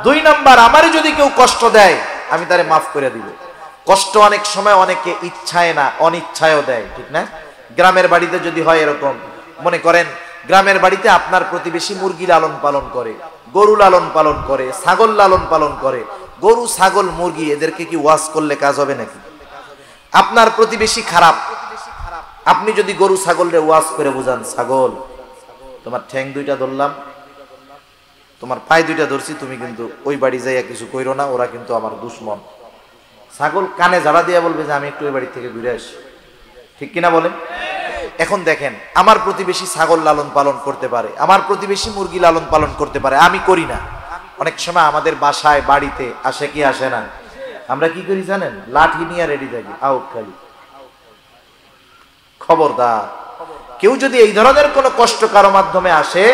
Speaker 1: 2 নম্বর, আমারে যদি কেউ কষ্ট দেয় আমি তারে মাফ করে দিব। কষ্ট অনেক সময় অনেকে ইচ্ছায় না, অনিচ্ছায়ও দেয়, ঠিক না? গ্রামের বাড়িতে যদি হয় এরকম, মনে করেন গ্রামের বাড়িতে আপনার প্রতিবেশী মুরগি লালন পালন করে, গরু লালন পালন করে, ছাগল লালন পালন করে। গরু, ছাগল, মুরগি এদেরকে কি ওয়াজ করলে কাজ হবে নাকি? আপনার প্রতিবেশী খারাপ, আপনি যদি গরু ছাগলরে ওয়াজ করে বুঝান, ছাগল তোমার ঠ্যাং 2টা ধরলাম, তোমার পায়ে 2টা ধরছি, তুমি কিন্তু ওই বাড়ি যাইয়া কিছু কইরো না, ওরা কিন্তু আমার দুশ্মন। ছাগল কানে ঝাড়া দিয়া বলবে যে আমি একটু ওই বাড়ি থেকে ঘুরে আসি, ঠিক কিনা বলেন? এখন দেখেন, আমার প্রতিবেশী ছাগল লালন পালন করতে পারে, আমার প্রতিবেশী মুরগি লালন পালন করতে পারে, আমি করি না। অনেক সময় আমাদের বাসায় বাড়িতে আসে কি আসে না, আমরা কি করি জানেন? লাঠি নিয়ে রেডি থাকি, আউট খালি। খবরদার, কেউ যদি এই ধরনের কোনো কষ্ট কারো মাধ্যমে আসে,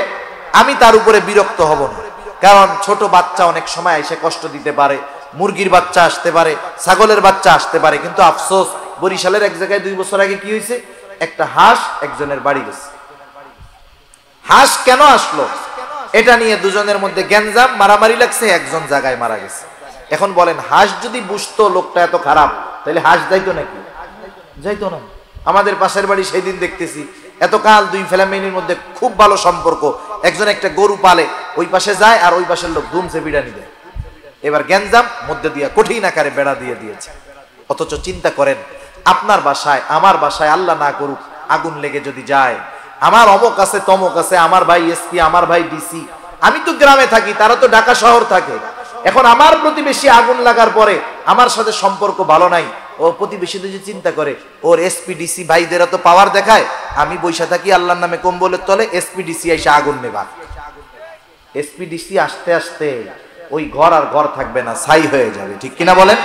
Speaker 1: আমি তার উপরে বিরক্ত হব না। কারণ ছোট বাচ্চা অনেক সময় এসে কষ্ট দিতে পারে, মুরগির বাচ্চা আসতে পারে, ছাগলের বাচ্চা আসতে পারে। কিন্তু আফসোস, বরিশালের এক জায়গায় 2 বছর আগে কি হয়েছে, একটা হাঁস একজনের বাড়ি গেছে। হাঁস কেন আসলো এটা নিয়ে দুজনের মধ্যে গ্যাঞ্জাম, মারামারি লাগছে, একজন জায়গায় মারা গেছে। এখন বলেন, হাঁস যদি বুঝতো লোকটা এত খারাপ, তাহলে হাঁস যাইতো নাকি? যাইতো না। আমাদের পাশের বাড়ি সেই দিন দেখতেছি, এতকাল 2 ফ্যামিলির মধ্যে খুব ভালো সম্পর্ক, একজন একটা গরু পালে, ওই পাশে যায় আর ওই পাশের লোক ধুমসে বিড়ানি দেয়। এবার গ্যাঞ্জাম, মধ্যে দিয়ে কঠিন আকারে বেড়া দিয়ে দিয়েছে। অথচ চিন্তা করেন, আপনার বাসায়, আমার বাসায় আল্লাহ না করুক আগুন লেগে যদি যায়, আমার অমক আছে, তমক আছে, আমার ভাই এসপি, আমার ভাই ডিসি, আমি তো গ্রামে থাকি, তারা তো ঢাকা শহর থাকে। এখন আমার প্রতিবেশী আগুন লাগার পরে আমার সাথে সম্পর্ক ভালো নাই, ও প্রতিবেশী যদি চিন্তা করে ওর এসপি ডিসি ভাইদেরা তো পাওয়ার দেখায়, আমি বৈশা থাকি আল্লাহর নামে কম্বলের তলে, এসপি ডিসি এসে আগুন নেবা। এসপি ডিসি আসতে আসতে ওই ঘর আর ঘর থাকবে না, ছাই হয়ে যাবে, ঠিক কিনা বলেন?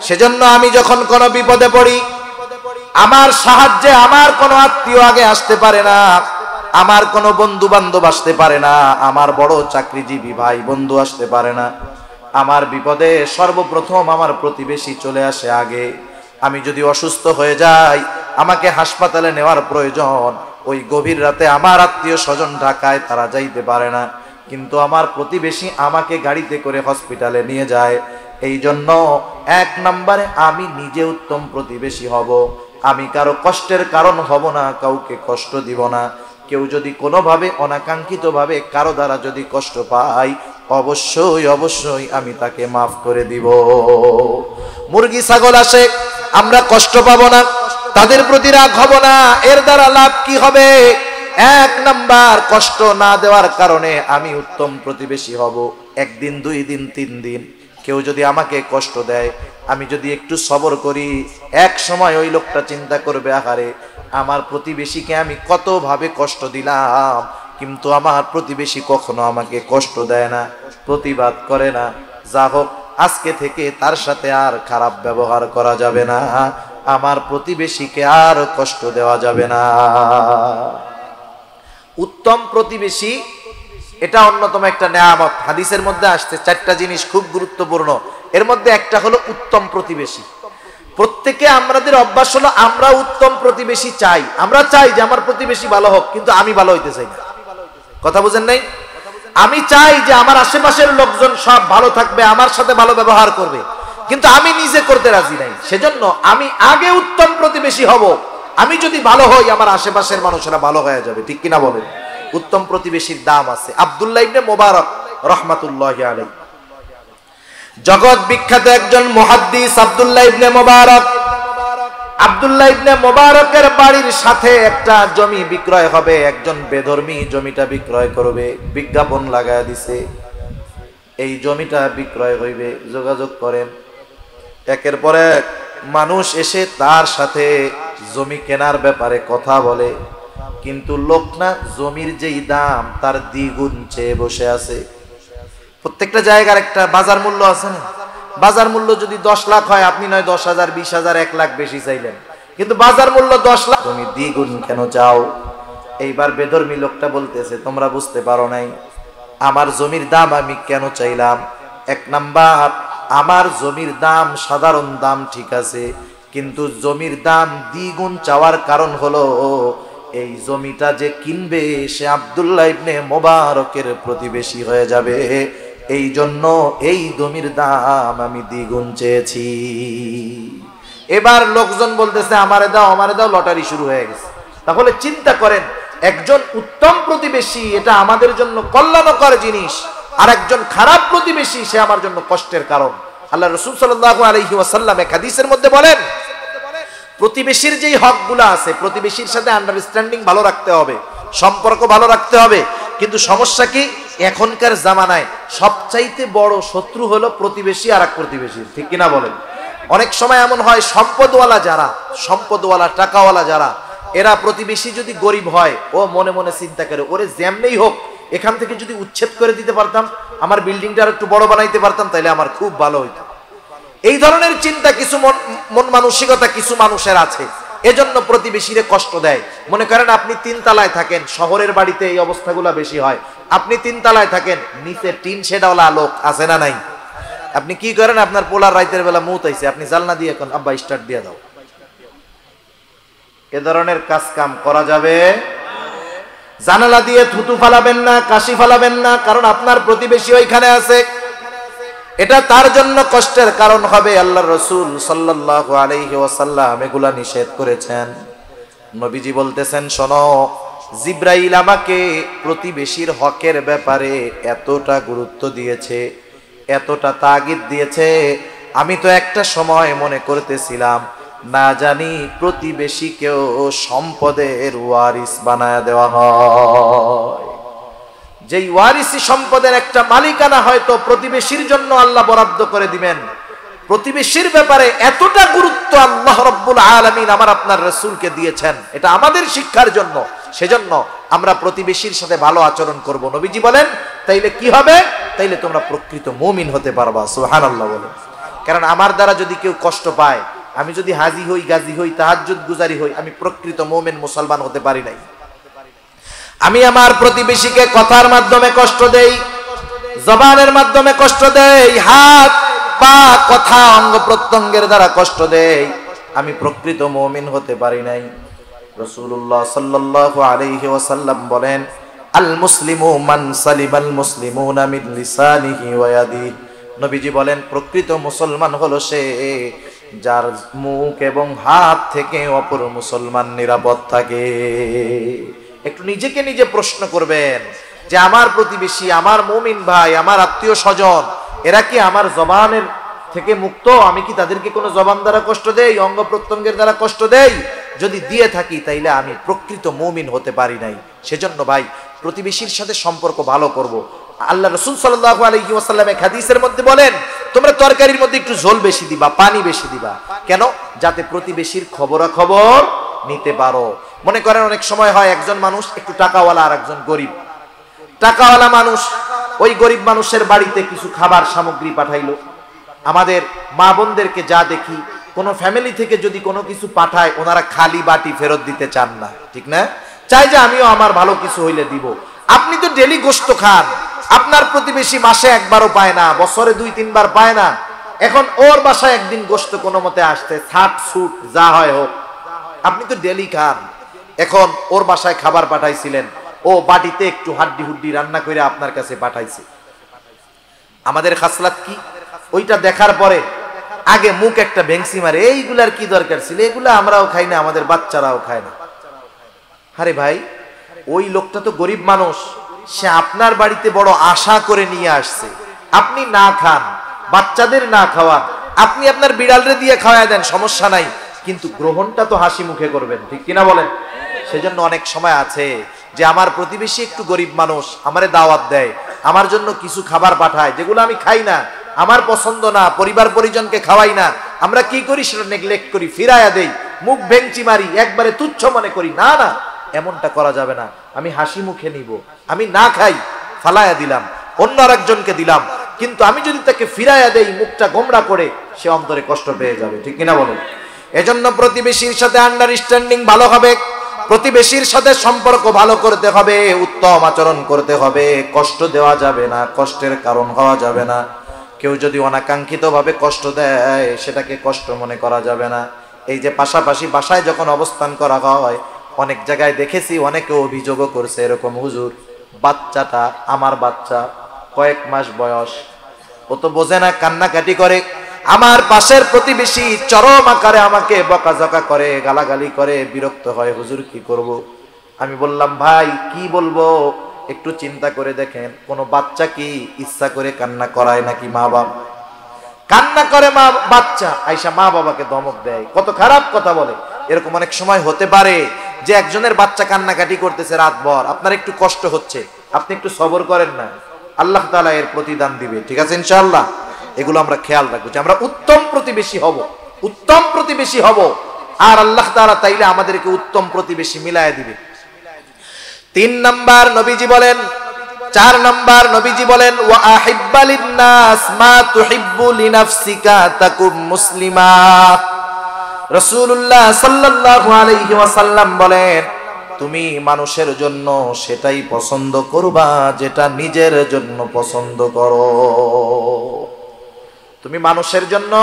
Speaker 1: সেজন্য আমি যখন কোনো বিপদে পড়ি, আমার সাহায্যে আমার কোনো আত্মীয় আগে আসতে পারে না, আমার কোনো বন্ধু বান্ধব আসতে পারে না, আমার বড় চাকরিজীবী ভাই বন্ধু আসতে পারে না। আমার বিপদে সর্বপ্রথম আমার প্রতিবেশী চলে আসে আগে। আমি যদি অসুস্থ হয়ে যাই, আমাকে হাসপাতালে নেওয়ার প্রয়োজন, ওই গভীর রাতে আমার আত্মীয় স্বজন ঢাকায়, তারা যাইতে পারে না, কিন্তু আমার প্রতিবেশী আমাকে গাড়িতে করে হসপিটালে নিয়ে যায়। এই জন্য 1 নম্বরে আমি নিজে উত্তম প্রতিবেশী হব। আমি কারো কষ্টের কারণ হব না, কাউকে কষ্ট দিব না। কেউ যদি কোনোভাবে অনাকাঙ্ক্ষিতভাবে কারো দ্বারা যদি কষ্ট পাই, অবশ্যই অবশ্যই আমি তাকে মাফ করে দিব। মুরগি ছাগল আসে, আমরা কষ্ট পাবো না, তাদের প্রতি রাগ হব না, এর দ্বারা লাভ কি হবে? 1 নাম্বার, কষ্ট না দেওয়ার কারণে আমি উত্তম প্রতিবেশী হব। 1 দিন 2 দিন 3 দিন কেউ যদি আমাকে কষ্ট দেয়, আমি যদি একটু সবর করি, এক সময় ওই লোকটা চিন্তা করবে, আহারে আমার প্রতিবেশীকে আমি কত ভাবে কষ্ট দিলাম, কিন্তু আমার প্রতিবেশী কখনো আমাকে কষ্ট দেয় না, প্রতিবাদ করে না। যা হোক, আজকে থেকে তার সাথে আর খারাপ ব্যবহার করা যাবে না, আমার প্রতিবেশীকে আর কষ্ট দেওয়া যাবে না। উত্তম প্রতিবেশী এটা অন্যতম একটা নেয়ামত। হাদিসের মধ্যে আসছে 4টা জিনিস খুব গুরুত্বপূর্ণ, এর মধ্যে একটা হলো উত্তম প্রতিবেশী। প্রত্যেকে আমাদের অভ্যাস হলো আমরা উত্তম প্রতিবেশী চাই, আমরা চাই যে আমার প্রতিবেশী ভালো হোক, কিন্তু আমি ভালো হইতে চাই না। কথা বুঝেন নাই? আমি চাই যে আমার আশেপাশের লোকজন সব ভালো থাকবে, আমার সাথে ভালো ব্যবহার করবে, কিন্তু আমি নিজে করতে রাজি নাই। সেজন্য আমি আগে উত্তম প্রতিবেশী হব। আমি যদি ভালো হই, আমার আশেপাশের মানুষেরা ভালো হয়ে যাবে, ঠিক কিনা বলেন? উত্তম প্রতিবেশীর দাম আছে। আব্দুল্লাহ ইবনে মুবারক রাহমাতুল্লাহি আলাইহি, জগৎ বিখ্যাত একজন মুহাদ্দিস আব্দুল্লাহ ইবনে মুবারক। আব্দুল্লাহ ইবনে মুবারকের বাড়ির সাথে একটা জমি বিক্রয় হবে, একজন বেধর্মী জমিটা বিক্রয় করবে, বিজ্ঞাপন লাগায় দিছে এই জমিটা বিক্রয় হইবে, যোগাযোগ করেন। একের পর এক মানুষ এসে তার সাথে জমি কেনার ব্যাপারে কথা বলে, কিন্তু লোক না জমির যেই দাম তার দ্বিগুণ চেয়ে বসে আছে। প্রত্যেকটা জায়গার একটা বাজার মূল্য আছে না? বাজার মূল্য যদি 10 লাখ হয়, আপনি নয় 10,000, 20,000, 1 লাখ বেশি চাইলেন, কিন্তু বাজার মূল্য 10 লাখ, তুমি দ্বিগুণ কেন চাও? এইবার বেধর্মী লোকটা বলতেছে, তোমরা বুঝতে পারো নাই আমার জমির দাম আমি কেন চাইলাম। 1 নাম্বার, আমার জমির দাম সাধারণ দাম ঠিক আছে, কিন্তু জমির দাম দ্বিগুণ চাওয়ার কারণ হলো এই জমিটা যে কিনবে সে আব্দুল্লাহ ইবনে মুবারকের প্রতিবেশী হয়ে যাবে, এই জন্য এই জমির দাম আমি দ্বিগুণ চেয়েছি। এবার লোকজন বলতেছে আমারে দাও, আমারে দাও, লটারি শুরু হয়ে গেছে। তাহলে চিন্তা করেন, একজন উত্তম প্রতিবেশী এটা আমাদের জন্য কল্যাণকর জিনিস, আর একজন খারাপ প্রতিবেশী সে আমার জন্য কষ্টের কারণ। আল্লাহ রাসূল সাল্লাল্লাহু আলাইহি ওয়াসাল্লাম এক হাদিসের মধ্যে বলেন, প্রতিবেশীর যেই হকগুলো আছে, প্রতিবেশীর সাথে আন্ডারস্ট্যান্ডিং ভালো রাখতে হবে, সম্পর্ক ভালো রাখতে হবে। কিন্তু সমস্যা কি, এখনকার জামানায় সবচাইতে বড় শত্রু হলো প্রতিবেশী আর এক প্রতিবেশী, ঠিক কিনা বলেন? অনেক সময় এমন হয়, সম্পদওয়ালা যারা, সম্পদওয়ালা টাকাওয়ালা যারা, এরা প্রতিবেশী যদি গরিব হয়, ও মনে মনে চিন্তা করে, ওরে যেমনেই হোক এখান থেকে যদি উচ্ছেদ করে দিতে পারতাম, আমার বিল্ডিংটা আর একটু বড় বানাইতে পারতাম, তাইলে আমার খুব ভালো হইতো। এই ধরনের চিন্তা কিছু মন মানসিকতা কিছু মানুষের আছে, এজন্য প্রতিবেশীরে কষ্ট দেয়। মনে করেন আপনি 3 তলায় থাকেন, শহরের বাড়িতে এই অবস্থাগুলো বেশি হয়। আপনি 3 তলায় থাকেন, নিচে টিন শেডওয়ালা লোক আছে না নাই? আপনি কি করেন, আপনার পোলার রাতের বেলা মুত আইছে, আপনি জানলা দিয়ে এখন আব্বা স্টার্ট দিয়ে দাও। এ ধরনের কাজ কাম করা যাবে? জানালা দিয়ে থুতু ফালাবেন না, কাশি ফালাবেন না, কারণ আপনার প্রতিবেশী ওইখানে আছে, এটা তার জন্য কষ্টের কারণ হবে। আল্লাহর রাসূল সাল্লাল্লাহু আলাইহি ওয়াসাল্লাম এগুলা নিষেধ করেছেন। নবীজি বলতেছেন, শোনো, জিবরাইল আমাকে প্রতিবেশীর হকের ব্যাপারে এতটা গুরুত্ব দিয়েছে, এতটা তাগিদ দিয়েছে, আমি তো একটা সময় মনে করতেছিলাম না জানি প্রতিবেশীকেও সম্পদের ওয়ারিস বানায় দেওয়া হয়। যেই ওয়ারিসি সম্পদের একটা মালিকানা হয়তো প্রতিবেশীর জন্য আল্লাহ বরাদ্দ করে দিবেন। প্রতিবেশীর ব্যাপারে এতটা গুরুত্ব আল্লাহ রাব্বুল আলামিন আমার আপনার রাসূলকে দিয়েছেন, এটা আমাদের শিক্ষার জন্য। সেজন্য আমরা প্রতিবেশীর সাথে ভালো আচরণ করব। নবীজি বলেন, তাইলে কি হবে? তাইলে তোমরা প্রকৃত মুমিন হতে পারবা। সুবহানাল্লাহ বলেন। কারণ আমার দ্বারা যদি কেউ কষ্ট পায়, আমি যদি হাজি হই, গাজী হই, তাহাজ্জুদ গুজারি হই, আমি প্রকৃত মুমিন মুসলমান হতে পারি নাই। আমি আমার প্রতিবেশীকে কথার মাধ্যমে কষ্ট দেই, জবানের মাধ্যমে কষ্ট দেয়, হাত পা কথা অঙ্গ প্রত্যঙ্গের দ্বারা কষ্ট দেয়, আমি প্রকৃত মুমিন হতে পারি নাই। রাসূলুল্লাহ সাল্লাল্লাহু আলাইহি ওয়াসাল্লাম বলেন, আল মুসলিমু মান সালিমাল মুসলিমুনা মিন লিসানিহি ওয়া ইয়াদিহি। নবীজি বলেন, প্রকৃত মুসলমান হলো সে যার মুখ এবং হাত থেকে অপর মুসলমান নিরাপদ থাকে। একটু নিজেকে নিজে প্রশ্ন করবেন যে আমার প্রতিবেশী, আমার মুমিন ভাই, আমার আত্মীয় স্বজন, এরা কি আমার জবানের থেকে মুক্ত? আমি কি তাদেরকে কোনো জবান দ্বারা কষ্ট দেই, অঙ্গ প্রত্যঙ্গের দ্বারা কষ্ট দেই? যদি দিয়ে থাকি তাইলে আমি প্রকৃত মুমিন হতে পারি নাই। সেজন্য ভাই প্রতিবেশীর সাথে সম্পর্ক ভালো করব। আল্লাহ রাসূল সাল্লাল্লাহু আলাইহি ওয়াসাল্লাম এক হাদিসের মধ্যে বলেন, তোমরা তরকারির মধ্যে একটু ঝোল বেশি দিবা, পানি বেশি দিবা। কেন? যাতে প্রতিবেশীর খবরাখবর নিতে পারো। মনে করেন অনেক সময় হয় একজন মানুষ একটু টাকাওয়ালা আর একজন গরিব। টাকাওয়ালা মানুষ ওই গরিব মানুষের বাড়িতে কিছু খাবার সামগ্রী পাঠাইলো। আমাদের মা বোনদেরকে যা দেখি, কোনো ফ্যামিলি থেকে যদি কোনো কিছু পাঠায় ওনারা খালি বাটি ফেরত দিতে চান না, ঠিক না? চাই যে আমিও আমার ভালো কিছু হইলে দিব। আপনি তো ডেলি গোশত খান, আপনার প্রতিবেশী মাসে একবারও পায় না, বছরে 2-3 বার পায় না। এখন ওর বাসায় একদিন গোশত কোনো মতে আসতে, ছাট ছুট যা হয় হোক, আপনি তো ডেলি খান। এখন ওর বাসায় খাবার পাঠাইছিলেন, ও বাটিতে একটু হাড্ডি হুড্ডি রান্না করে আপনার কাছে পাঠাইছে। আমাদের খাসলাত কি? ওইটা দেখার পরে আগে মুখ একটা ভেংসি মারে, এইগুলার কি দরকার ছিল, এগুলা আমরাও খাই না, আমাদের বাচ্চারাও খায় না। আরে ভাই, ওই লোকটা তো গরিব মানুষ, সে আপনার বাড়িতে বড় আশা করে নিয়ে আসছে। আপনি না খান, বাচ্চাদের না খাওয়ান, আপনি আপনার বিড়ালরে দিয়ে খাওয়ায় দেন, সমস্যা নাই, কিন্তু গ্রহণটা তো হাসি মুখে করবেন, ঠিক কিনা বলেন? সেজন্য অনেক সময় আছে যে আমার প্রতিবেশী একটু গরিব মানুষ, আমারে দাওয়াত দেয়, আমার জন্য কিছু খাবার পাঠায় যেগুলো আমি খাই না, আমার পছন্দ না, পরিবার পরিজনকে খাওয়াই না। আমরা কি করি? সেটা নেগলেক্ট করি, ফিরাইয়া দেই, মুখ ভেঙচি মারি, একবারে তুচ্ছ মনে করি। না না, এমনটা করা যাবে না। আমি হাসি মুখে নিব, আমি না খাই ফালাইয়া দিলাম, অন্য আরেকজনকে দিলাম, কিন্তু আমি যদি তাকে ফিরাইয়া দেই মুখটা গোমড়া করে, সে অন্তরে কষ্ট পেয়ে যাবে, ঠিক কিনা বলেন? এজন্য প্রতিবেশীর সাথে আন্ডারস্ট্যান্ডিং ভালো হবে, প্রতিবেশীর সাথে সম্পর্ক ভালো করতে হবে, উত্তম আচরণ করতে হবে, কষ্ট দেওয়া যাবে না, কষ্টের কারণ হওয়া যাবে না। কেউ যদি অনাকাঙ্ক্ষিত ভাবে কষ্ট দেয় সেটাকে কষ্ট মনে করা যাবে না। এই যে পাশাপাশি বাসায় যখন অবস্থান করা হয়, অনেক জায়গায় দেখেছি অনেকে অভিযোগও করছে এরকম, হুজুর বাচ্চাটা আমার বাচ্চা, কয়েক মাস বয়স, ও তো বোঝে না, কান্নাকাটি করে, আমার পাশের প্রতিবেশী চরম আকারে আমাকে বকাঝকা করে, গালাগালি করে, বিরক্ত হয়, হুজুর কি করব? আমি বললাম, ভাই কি বলবো, একটু চিন্তা করে দেখেন, কোন বাচ্চা কি ইচ্ছা করে কান্না করায় নাকি? মা বাবা কান্না করে, মা বাচ্চা আইসা মা বাবাকে ধমক দেয়, কত খারাপ কথা বলে। এরকম অনেক সময় হতে পারে যে একজনের বাচ্চা কান্নাকাটি করতেছে রাতভর, আপনার একটু কষ্ট হচ্ছে, আপনি একটু সবর করেন না, আল্লাহ তাআলা এর প্রতিদান দিবে, ঠিক আছে ইনশাআল্লাহ। এগুলো আমরা খেয়াল রাখবো যে আমরা উত্তম প্রতিবেশী হব, উত্তম প্রতিবেশী হব, আর আল্লাহ তাআলা তাইলে আমাদেরকে উত্তম প্রতিবেশী মিলায়া দিবে। 3 নাম্বার নবীজি বলেন, 4 নাম্বার নবীজি বলেন, ওয়া আহিব্বা লিন-নাস মা তুহিব্বু লিনাফসিকা তাকুম মুসলিমা। রাসূলুল্লাহ সাল্লাল্লাহু আলাইহি ওয়াসাল্লাম বলেন, তুমি মানুষের জন্য সেটাই পছন্দ করবা যেটা নিজের জন্য পছন্দ করো। তুমি মানুষের জন্য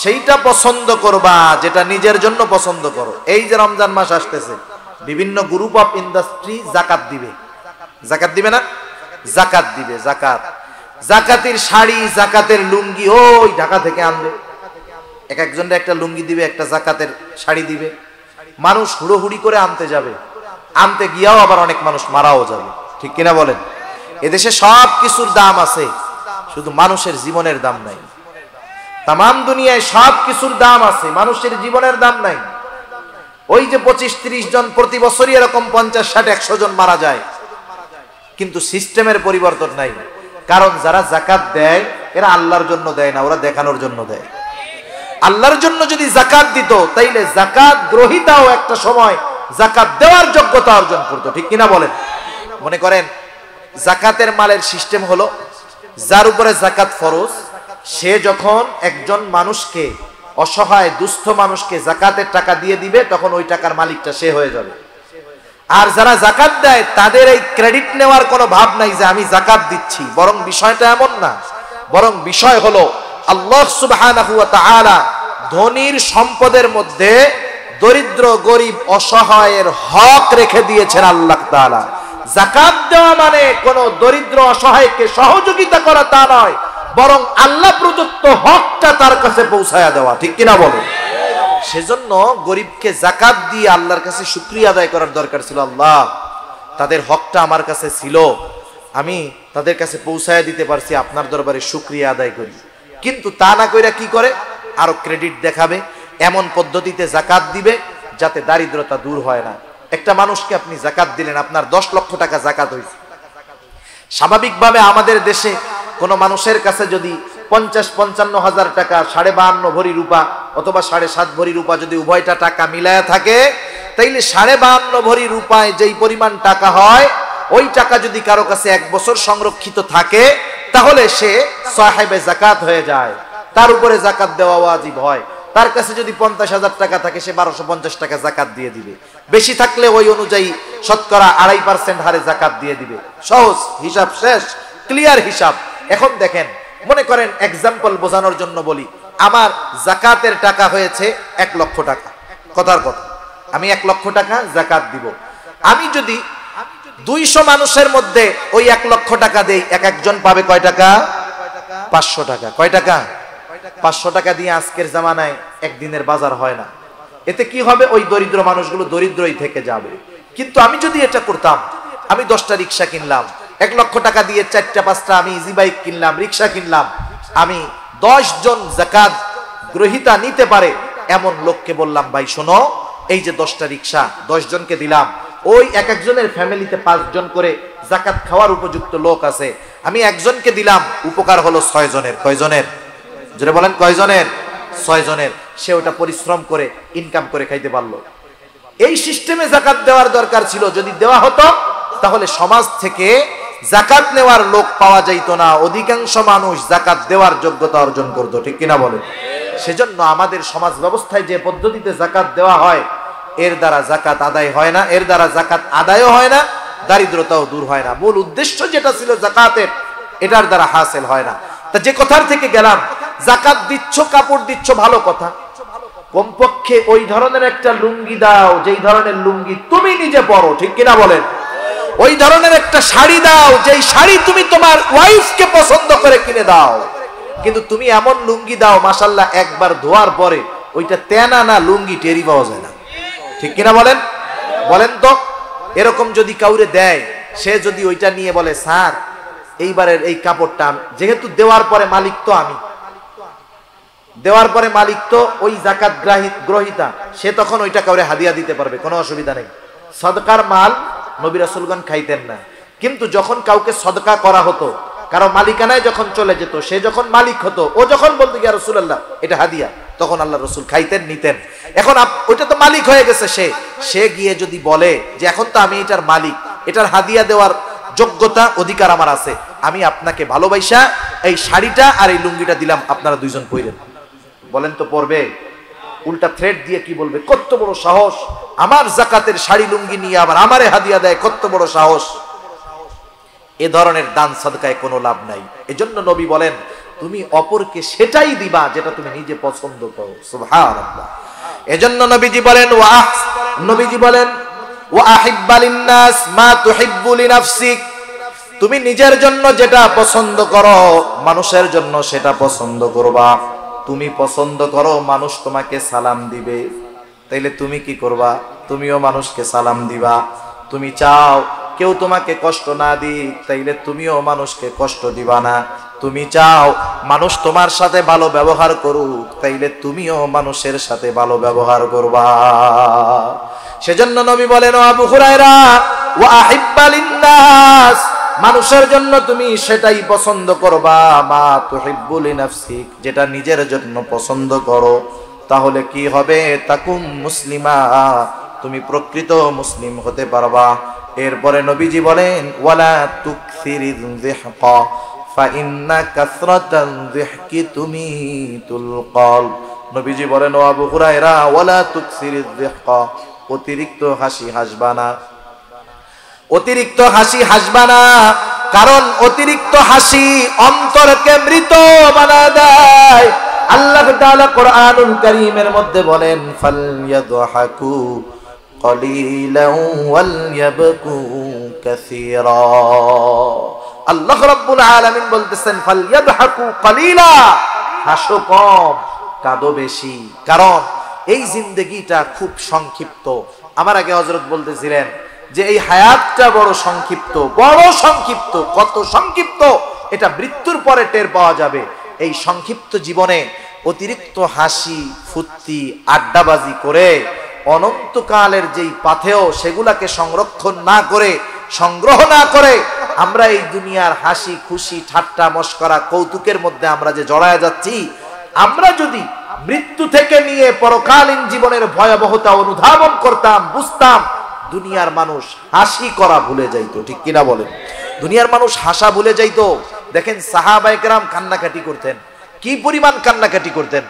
Speaker 1: সেইটা পছন্দ করবা যেটা নিজের জন্য পছন্দ করো। এই যে রমজান মাস আসতেছে, বিভিন্ন গ্রুপ অফ ইন্ডাস্ট্রি জাকাত দিবে, জাকাত দিবে না? জাকাত দিবে, জাকাত, জাকাতের শাড়ি, জাকাতের লুঙ্গি ওই ঢাকা থেকে আনবে, এক একজনের একটা লুঙ্গি দিবে, একটা জাকাতের শাড়ি দিবে। মানুষ হুড়োহুড়ি করে আনতে যাবে, আনতে গিয়াও আবার অনেক মানুষ মারাও যাবে, ঠিক কিনা বলেন? এদেশে সব কিছুর দাম আছে, শুধু মানুষের জীবনের দাম নাই। তামাম দুনিয়ায় সব কিছুর দাম আছে, মানুষের জীবনের দাম নাই। ওই যে 25-30 জন প্রতি বছরই এরকম 50-60-100 জন মারা যায়, কিন্তু সিস্টেমের পরিবর্তন নাই। কারণ যারা জাকাত দেয় এরা আল্লাহর জন্য দেয় না, ওরা দেখানোর জন্য দেয়। আল্লাহর জন্য যদি জাকাত দিত তাইলে জাকাত গ্রহীতাও একটা সময় জাকাত দেওয়ার যোগ্যতা অর্জন করত, ঠিক কিনা বলেন? মনে করেন জাকাতের মালের সিস্টেম হলো, যার উপরে জাকাত ফরজ সে যখন একজন মানুষকে, অসহায় দুস্থ মানুষকে জাকাতের টাকা দিয়ে দিবে, তখন ওই টাকার মালিকটা সে হয়ে যাবে। আর যারা যাকাত দেয় তাদের এই ক্রেডিট নেওয়ার কোনো ভাব নাই যে আমি যাকাত দিচ্ছি, বরং বিষয়টা এমন না, বরং বিষয় হলো আল্লাহ সুবহানাহু ওয়া তাআলা ধনীর সম্পদের মধ্যে দরিদ্র গরিব অসহায়ের হক রেখে দিয়েছেন আল্লাহ তাআলা। যাকাত দেওয়া মানে কোনো দরিদ্র অসহায়কে সহযোগিতা করা তা নয়, বরং আল্লাহ প্রদত্ত হকটা তার কাছে পৌঁছায়া দেওয়া, ঠিক কিনা বলো? সেজন্য গরিবকে যাকাত দিয়ে আল্লাহর কাছে শুকরিয়া আদায় করার দরকার ছিল। আল্লাহ, তাদের হকটা আমার কাছে ছিল, আমি তাদের কাছে পৌঁছায়া দিতে পারছি, আপনার দরবারে শুকরিয়া আদায় করি। কিন্তু তা না কইরা কি করে, আরো ক্রেডিট দেখাবে, এমন পদ্ধতিতে যাকাত দিবে যাতে দারিদ্রতা দূর হয় না। একটা মানুষকে আপনি যাকাত দিলেন, আপনার 10 লক্ষ টাকা যাকাত হয়েছে। স্বাভাবিকভাবে আমাদের দেশে কোনো মানুষের কাছে যদি 50-55 হাজার টাকা, 52.5 ভরি রূপা অথবা 7.5 ভরি রূপা যদি উভয়টা টাকা মিলায়া থাকে, তাইলে 52.5 ভরি রূপায় যেই পরিমাণ টাকা হয়, ওই টাকা যদি কারো কাছে 1 বছর সংরক্ষিত থাকে, তাহলে সে সাহেবে যাকাত হয়ে যায়, তার উপরে যাকাত দেওয়া ওয়াজিব হয়। তার কাছে যদি 50,000 টাকা থাকে, সে 1250 টাকা যাকাত দিয়ে দিবে। বেশি থাকলে ওই অনুযায়ী শতকরা 2.5% হারে যাকাত দিয়ে দিবে। সহজ হিসাব, শেষ, ক্লিয়ার হিসাব। এখন দেখেন, মনে করেন এক্সাম্পল বোঝানোর জন্য বলি, আমার যাকাতের টাকা হয়েছে 1 লক্ষ টাকা, কথার কথা, আমি 1 লক্ষ টাকা যাকাত দিব। আমি যদি 200 মানুষের মধ্যে ওই 1 লক্ষ টাকা দেই, একজন পাবে কয় টাকা? 500 টাকা। কয় টাকা? 500 টাকা দিয়ে আজকের জামানায় একদিনের বাজার হয় না। এতে কি হবে? ওই দরিদ্র মানুষগুলো দরিদ্রই থেকে যাবে। কিন্তু আমি যদি এটা করতাম, আমি 10টা রিক্সা কিনলাম, 1 লক্ষ টাকা দিয়ে 4টা-5টা আমি ইজি বাইক কিনলাম, রিক্সা কিনলাম, আমি 10 জন যাকাত গ্রহীতা নিতে পারে এমন লোককে বললাম, ভাই শোনো, এই যে 10টা রিক্সা 10 জনকে দিলাম, ওই এক একজনের ফ্যামিলিতে 5 জন করে যাকাত খাওয়ার উপযুক্ত লোক আছে, আমি একজনকে দিলাম, উপকার হলো 6 জনের। কয় জনের? জোরে বলেন, কয় জনের? 6 জনের। সে ওটা পরিশ্রম করে ইনকাম করে খাইতে পারলো। এই সিস্টেমে যাকাত দেওয়ার দরকার ছিল। যদি দেওয়া হতো তাহলে সমাজ থেকে যাকাত নেওয়ার লোক পাওয়া যাইত না, অধিকাংশ মানুষ যাকাত দেওয়ার যোগ্যতা অর্জন করত, ঠিক কিনা বলেন? সেজন্য আমাদের সমাজ ব্যবস্থায় যে পদ্ধতিতে যাকাত দেওয়া হয়, এর দ্বারা যাকাত আদায় হয় না, এর দ্বারা যাকাত আদায়ও হয় না, দারিদ্রতাও দূর হয় না। মূল উদ্দেশ্য যেটা ছিল যাকাতের, এটার দ্বারা হাসিল হয় না। তা যে কথার থেকে গেলাম, যাকাত দিচ্ছ, কাপড় দিচ্ছ, ভালো কথা, কমপক্ষে ওই ধরনের একটা লুঙ্গি দাও যেই ধরনের লুঙ্গি তুমি নিজে পরো, ঠিক কিনা বলেন? ওই ধরনের একটা শাড়ি দাও যেই শাড়ি তুমি তোমার ওয়াইফকে পছন্দ করে কিনে দাও। কিন্তু তুমি এমন লুঙ্গি দাও, মাশাআল্লাহ, একবার ধোয়ার পরে ওইটা তেনা না লুঙ্গি টেরি পাওয়া যায় না, ঠিক কিনা বলেন? বলেন তো, এরকম যদি কাউরে দেয়, সে যদি ওইটা নিয়ে বলে, স্যার এইবারের এই কাপড়টা, যেহেতু দেওয়ার পরে মালিক তো আমি, দেওয়ার পরে মালিক তো ওই যাকাত গ্রহীতা, সে তখন ওইটা কাউরে হাদিয়া দিতে পারবে, কোনো অসুবিধা নেই। সদকার মাল নবী রাসূলগণ খাইতেন না, কিন্তু যখন কাউকে সদকা করা হতো, কারো মালিকানায় যখন চলে যেত, সে যখন মালিক হতো, ও যখন বলতো ইয়া রাসূলুল্লাহ এটা হাদিয়া, তখন আল্লাহ রাসূল খাইতেন, নিতেন। এখন ওইটা তো মালিক হয়ে গেছে, সে গিয়ে যদি বলে যে এখন তো আমি এটার মালিক, এটার হাদিয়া দেওয়ার যোগ্যতা অধিকার আমার আছে, আমি আপনাকে ভালোবাসা এই শাড়িটা আর এই লুঙ্গিটা দিলাম, আপনারা 2 জন পরেন, বলেন তো পরবে? উল্টা থ্রেট দিয়ে কি বলবে, কত বড় সাহস, আমার যাকাতের শাড়ি লুঙ্গি নিয়ে আবার আমারে হাদিয়া দেয়, কত বড় সাহস। এ ধরনের দান সাদকায় কোনো লাভ নাই। এজন্য নবী বলেন, তুমি অপরকে সেটাই দিবা যেটা তুমি নিজে পছন্দ করো। সুবহানাল্লাহ। এজন্য নবীজি বলেন ওয়া আহিব্বা লিন-নাস মা তুহিব্বু লিনাফসিক, তুমি নিজের জন্য যেটা পছন্দ করো, মানুষের জন্য সেটা পছন্দ করবা। তুমি পছন্দ করো মানুষ তোমাকে সালাম দিবে, তাইলে তুমি কি করবা? তুমিও মানুষকে সালাম দিবা। তুমি চাও কেউ তোমাকে কষ্ট না দিক, তাইলে তুমিও মানুষকে কষ্ট দিবা না। তুমি চাও মানুষ তোমার সাথে ভালো ব্যবহার করুক, তাইলে তুমিও মানুষের সাথে ভালো ব্যবহার করবা। সেজন্য নবী বলেন, ও আবু হুরায়রা, ওয়া আহিব্বা লিন-নাস, মানুষের জন্য তুমি সেটাই পছন্দ করবা, মা তুহিব্বু লিনাফসিক, যেটা নিজের জন্য পছন্দ করো। তাহলে কি হবে? তাকুম মুসলিমা, তুমি প্রকৃত মুসলিম হতে পারবা। এরপরে নবীজি বলেন, ওয়ালা তুকসিরিয যিহকা ফা ইন্না কাসরাতায যিহকি তুমিতুল কলব। নবীজি বলেন, ও আবু হুরায়রা, ওয়ালা তুকসিরিয যিহকা, অতিরিক্ত হাসি হাসবা না। অতিরিক্ত হাসি হাসবা না, কারণ অতিরিক্ত হাসি অন্তরকে মৃত বানায় দেয়। আল্লাহ তাআলা কোরআনুল কারীমের মধ্যে বলেন, ফালইয়াদহাকু কলিলান ওয়ালইয়াবকু কাসীরা। আল্লাহ রাব্বুল আলামিন বলতেছেন, ফালইয়াদহাকু কলিলা, হাসো কম কাঁদো বেশি, কারণ এই জিন্দেগিটা খুব সংক্ষিপ্ত। আমার আগে হযরত বলতেছিলেন যে এই হায়াতটা বড় সংক্ষিপ্ত, বড় সংক্ষিপ্ত। কত সংক্ষিপ্ত এটা মৃত্যুর পরে টের পাওয়া যাবে। এই সংক্ষিপ্ত জীবনে অতিরিক্ত হাসি ফুর্তি আড্ডাবাজি করে অনন্তকালের যেই পাথেয় সেগুলাকে সংরক্ষণ না করে, সংগ্রহ না করে আমরা এই দুনিয়ার হাসি খুশি ঠাট্টা মশকরা কৌতুকের মধ্যে আমরা যে জড়ায় যাচ্ছি, আমরা যদি মৃত্যু থেকে নিয়ে পরকালীন জীবনের ভয়াবহতা অনুধাবন করতাম, বুঝতাম, দুনিয়ার মানুষ হাসি করা ভুলে যাইতো। ঠিক কিনা বলেন? দুনিয়ার মানুষ হাসা ভুলে যাইতো। দেখেন সাহাবায়ে কেরাম কান্নাকাটি করতেন, কি পরিমাণ কান্নাকাটি করতেন।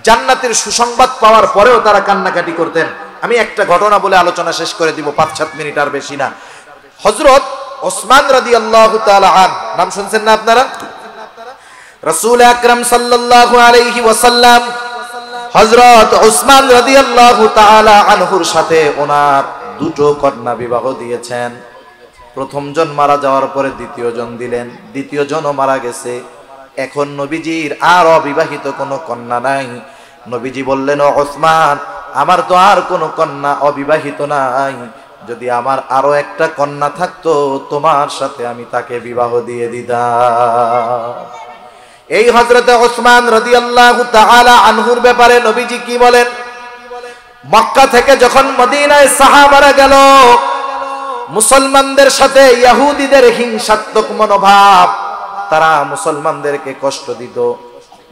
Speaker 1: জান্নাতের সুসংবাদ পাওয়ার পরেও তারা কান্নাকাটি করতেন। আমি একটা ঘটনা বলে আলোচনা শেষ করে দিব, 5-7 মিনিট আর বেশি না। হযরত ওসমান রাদিয়াল্লাহু তাআলা আন, নাম শুনছেন না আপনারা? রাসূল আকরাম সাল্লাল্লাহু আলাইহি ওয়াসাল্লাম হযরত ওসমান রাদিয়াল্লাহু তাআলা আনহুর সাথে ওনার দুটো কন্যা বিবাহ দিয়েছেন। প্রথম জন মারা যাওয়ার পরে দ্বিতীয় জন দিলেন, দ্বিতীয় জনও মারা গেছে। এখন নবীজির আর অবিবাহিত কোনো কন্যা নাই। নবীজি বললেন, ও ওসমান, আমার তো আর কোনো কন্যা অবিবাহিত নাই, যদি আমার আরো একটা কন্যা থাকতো তোমার সাথে আমি তাকে বিবাহ দিয়ে দিতাম। এই হযরতে ওসমান রাদিয়াল্লাহু তাআলা আনহুর ব্যাপারে নবীজি কি বলেন? মক্কা থেকে যখন মদিনায় সাহাবারা গেল, মুসলমানদের সাথে ইহুদিদের হিংসাত্মক মনোভাব, তারা মুসলমানদেরকে কষ্ট দিত।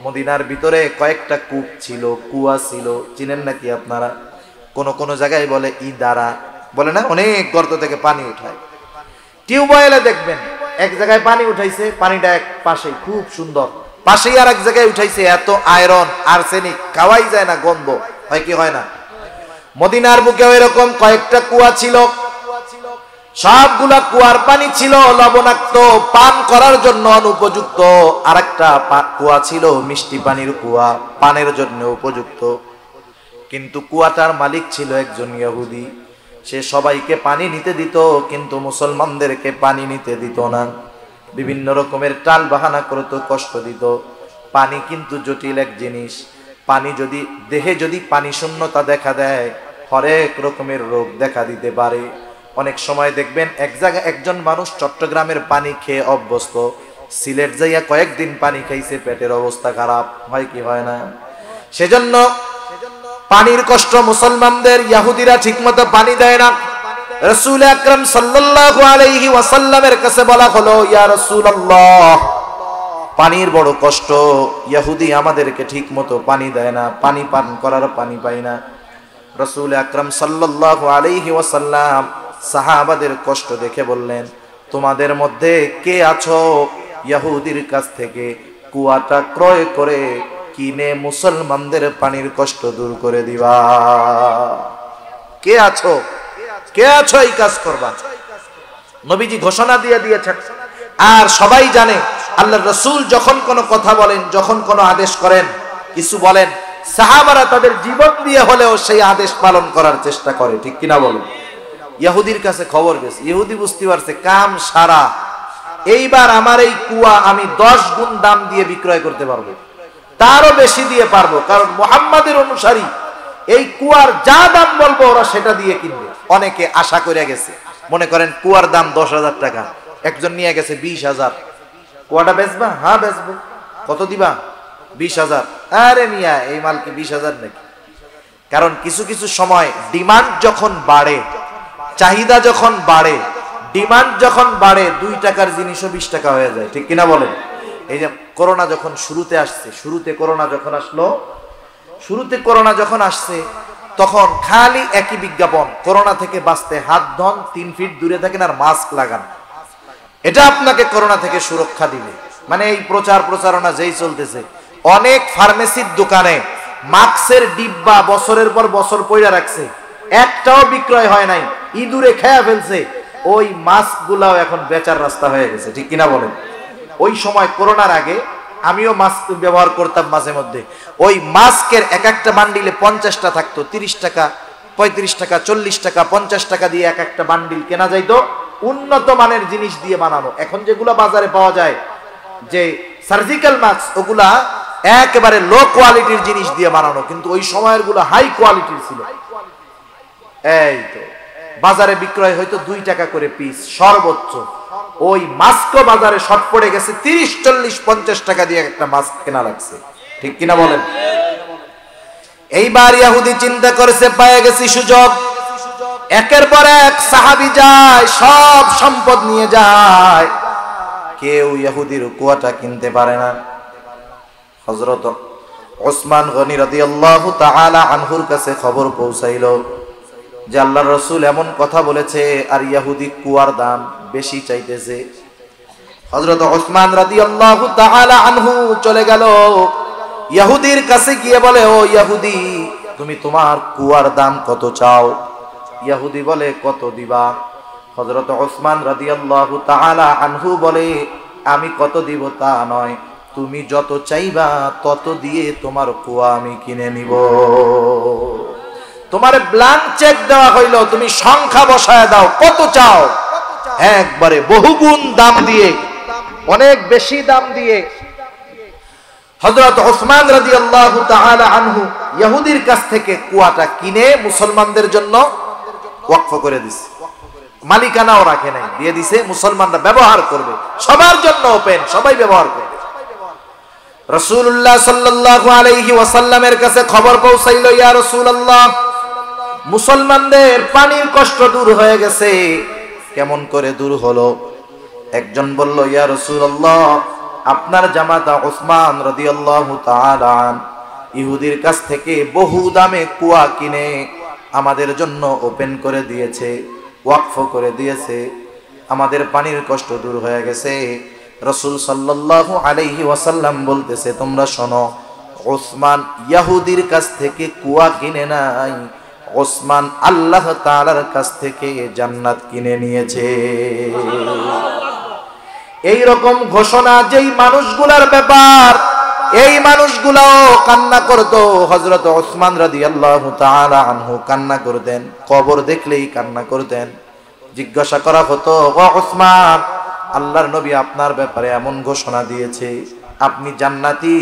Speaker 1: মদিনার ভিতরে কয়েকটা কূপ ছিল, কুয়া ছিল, চিনেন নাকি আপনারা? কোন জায়গায় বলে ইদারা, বলে না, অনেক গর্ত থেকে পানি উঠায়। টিউবওয়েলে দেখবেন এক জায়গায় পানি উঠাইছে, পানিটা এক পাশে খুব সুন্দর, পাশেই আর এক জায়গায় উঠাইছে, এত আয়রন আর্সেনিক, খাওয়াই যায় না, গন্ধ হয় কি হয় না? মদিনার বুকে এরকম কয়েকটা কুয়া ছিল। সবগুলা কুয়ার পানি ছিল লবণাক্ত, পান করার জন্য অনুপযুক্ত। আরেকটা কুয়া ছিল মিষ্টি পানির কুয়া, পানের জন্য উপযুক্ত। কিন্তু কুয়াটার মালিক ছিল একজন ইহুদি। সে সবাইকে পানি নিতে দিত, কিন্তু মুসলমানদেরকে পানি নিতে দিত না। বিভিন্ন রকমের টাল বাহানা করত, কষ্ট দিত। পানি কিন্তু জটিল এক জিনিস। পানি যদি দেহে যদি পানি শূন্যতা দেখা দেয়, হরেক রকমের রোগ দেখা দিতে পারে। অনেক সময় দেখবেন এক জায়গায় একজন মানুষ চট্টগ্রামের পানি খেয়ে অভ্যস্ত, সিলেট যাইয়া কয়েকদিন পানি খাইছে, পেটের অবস্থা খারাপ, হয় কি হয় না? সেজন্য পানির কষ্ট মুসলমানদের, ইহুদিরা ঠিকমতো পানি দেয় না। রাসূল আকরাম সাল্লাল্লাহু আলাইহি ওয়াসাল্লামের কাছে বলা হলো, ইয়া রাসূলুল্লাহ, পানির বড় কষ্ট, ইহুদি আমাদেরকে ঠিকমতো পানি দেয় না, পানি পান করার পানি পাই না। রাসূল আকরাম সাল্লাল্লাহু আলাইহি ওয়াসাল্লাম সাহাবাদের কষ্ট দেখে বললেন, তোমাদের মধ্যে কে আছো ইহুদির কাছ থেকে কুয়াটা ক্রয় করে কিনে মুসলমানদের পানির কষ্ট দূর করে দিবা? কে আছো? কে আছো এই কাজ করবা? নবীজি ঘোষণা দিয়ে দিয়েছেন। আর সবাই জানে আল্লাহর রাসূল যখন কোনো কথা বলেন, যখন কোনো আদেশ করেন, কিছু বলেন, সাহাবারা তাদের জীবন দিয়ে হলেও সেই আদেশ পালন করার চেষ্টা করে। ঠিক কিনা বলুন? ইহুদির কাছে খবর গেছে, ইহুদি বুঝতে পারছে কাম সারা, এইবার আমার এই কুয়া আমি 10 গুণ দাম দিয়ে বিক্রয় করতে পারবো, তারও বেশি দিয়ে পারবো, কারণ মুহাম্মাদের অনুসারী এই কুয়ার যা দাম বলবো ওরা সেটা দিয়ে কিনবে। অনেকে আশা করে গেছে, মনে করেন কুয়ার দাম 10,000 টাকা, একজন নিয়ে গেছে 20,000। কুয়াটা বেচবা? হ্যাঁ বেচবো। কত দিবা? 20,000। আরে মিয়া, এই মাল কি 20,000 নাকি? কারণ কিছু কিছু সময় ডিমান্ড যখন বাড়ে, চাহিদা যখন বাড়ে, ডিমান্ড যখন বাড়ে, 2 টাকার জিনিসও 20 টাকা হয়ে যায়। ঠিক কিনা বলেন? এই যে করোনা যখন শুরুতে আসছে, শুরুতে করোনা যখন আসছে তখন খালি একই বিজ্ঞাপন, করোনা থেকে বাঁচতে হাত ধন, 3 ফিট দূরে থাকেন আর মাস্ক লাগান, এটা আপনাকে করোনা থেকে সুরক্ষা দিবে। মানে এই প্রচারণা যেই চলতেছে, অনেক ফার্মেসির দোকানে মাস্কের ডিব্বা বছরের পর বছর পয়রা রাখছে, একটাও বিক্রয় হয় নাই, ইঁদুরে খেয়া ফেলছে। ওই মাস্কগুলাও এখন বেচার রাস্তা হয়ে গেছে, ঠিক কিনা বলেন? ওই সময় করোনার আগে আমিও মাস্ক ব্যবহার করতাম মাঝে মধ্যে। ওই মাস্কের এক একটা বান্ডিলে 50টা থাকতো, 30 টাকা, 35 টাকা, 40 টাকা, 50 টাকা দিয়ে এক একটা বান্ডিল কেনা যাইতো, উন্নত মানের জিনিস দিয়ে বানানো। এখন যেগুলো বাজারে পাওয়া যায় যে সার্জিক্যাল মাস্ক, ওগুলা একেবারে লো কোয়ালিটির জিনিস দিয়ে বানানো, কিন্তু ওই সময়ের গুলো হাই কোয়ালিটির ছিল। এই তো বাজারে বিক্রয় হয়তো 2 টাকা করে পিস সর্বোচ্চ। ওই মাস্কও বাজারে শর্ট পড়ে গেছে, 30, 40, 50 টাকা দিয়ে একটা মাস্ক কেনা লাগছে, ঠিক কিনা বলেন? এইবার ইহুদি চিন্তা করেছে, পেয়ে গেছি সুযোগ। একের পর এক সাহাবী যায়, সব সম্পদ নিয়ে যায়, কেউ ইহুদির কুয়াটা কিনতে পারে না। হযরত ওসমান গনি রাদিয়াল্লাহু তাআলা আনহুর কাছে খবর পৌঁছাইলো যে আল্লাহর রাসূল এমন কথা বলেছে, আর ইহুদি কুয়ার দাম বেশি চাইতেছে। হযরত ওসমান রাদিয়াল্লাহু তাআলা আনহু চলে গেল ইহুদির কাছে, গিয়ে বলে, ও ইহুদি, তুমি তোমার কুয়ার দাম কত চাও? ইহুদি বলে, কত দিবা? হযরত ওসমান রাদিয়াল্লাহু তাআলা আনহু বলে, আমি কত দিব তা নয়, তুমি যত চাইবা তত দিয়ে তোমার কুয়া আমি কিনে নিব। তোমার ব্ল্যাঙ্ক চেক দেওয়া হইল, তুমি সংখ্যা বসায় দাও, কত চাও? একবারে বহুগুণ দাম দিয়ে, অনেক বেশি দাম দিয়ে হযরত ওসমান রাদিয়াল্লাহু তাআলা আনহু ইহুদির কাছ থেকে কুয়াটা কিনে মুসলমানদের জন্য ওয়াকফ করে দিছে। মালিকানাও রাখে নাই, দিয়ে দিছে, মুসলমানরা ব্যবহার করবে, সবার জন্য ওপেন, সবাই ব্যবহার করবে। রাসূলুল্লাহ সাল্লাল্লাহু আলাইহি ওয়াসাল্লামের কাছে খবর পৌঁছাইল, ইয়া রাসূলুল্লাহ, মুসলমানদের পানির কষ্ট দূর হয়ে গেছে। কেমন করে দূর হলো? একজন বলল, ইয়া রাসূলুল্লাহ, আপনার জামাতা ওসমান রাদিয়াল্লাহু তাআলা ইহুদির কাছ থেকে বহু দামে কুয়া কিনে আমাদের জন্য ওপেন করে দিয়েছে, ওয়াকফ করে দিয়েছে, আমাদের পানির কষ্ট দূর হয়ে গেছে। রাসূল সাল্লাল্লাহু আলাইহি ওয়াসাল্লাম বলতেছে, তোমরা শোনো, ওসমান ইহুদির কাছ থেকে কুয়া কিনে নাই, ওসমান আল্লাহ তাআলার কাছ থেকে জান্নাত কিনে নিয়েছে। এই রকম ঘোষণা যেই মানুষগুলার ব্যাপার, এই মানুষগুলাও কান্না করতো। হযরত ওসমান রাদিয়াল্লাহু তাআলা আনহু কান্না করতেন, কবর দেখলেই কান্না করতেন। জিজ্ঞাসা করা হতো, ও ওসমান, আল্লাহর নবী আপনার ব্যাপারে এমন ঘোষণা দিয়েছে, আপনি জান্নাতি,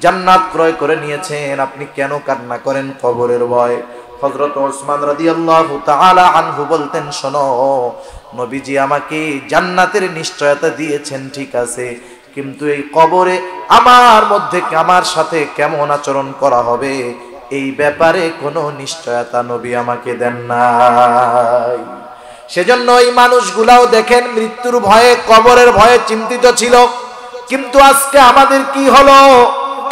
Speaker 1: জান্নাত ক্রয় করে নিয়েছেন, আপনি কেন কান্না করেন কবরের ভয়? হযরত ওসমান রাদিয়াল্লাহু তাআলা আনহু বলতেন, শোনো, নবীজি আমাকে জান্নাতের নিশ্চয়তা দিয়েছেন, ঠিক আছে, কিন্তু এই কবরে আমার মধ্যে আমার সাথে কেমন আচরণ করা হবে এই ব্যাপারে কোনো নিশ্চয়তা নবী আমাকে দেন নাই। সেজন্য এই মানুষগুলাও দেখেন মৃত্যুর ভয়ে, কবরের ভয়ে চিন্তিত ছিল। কিন্তু আজকে আমাদের কি হলো?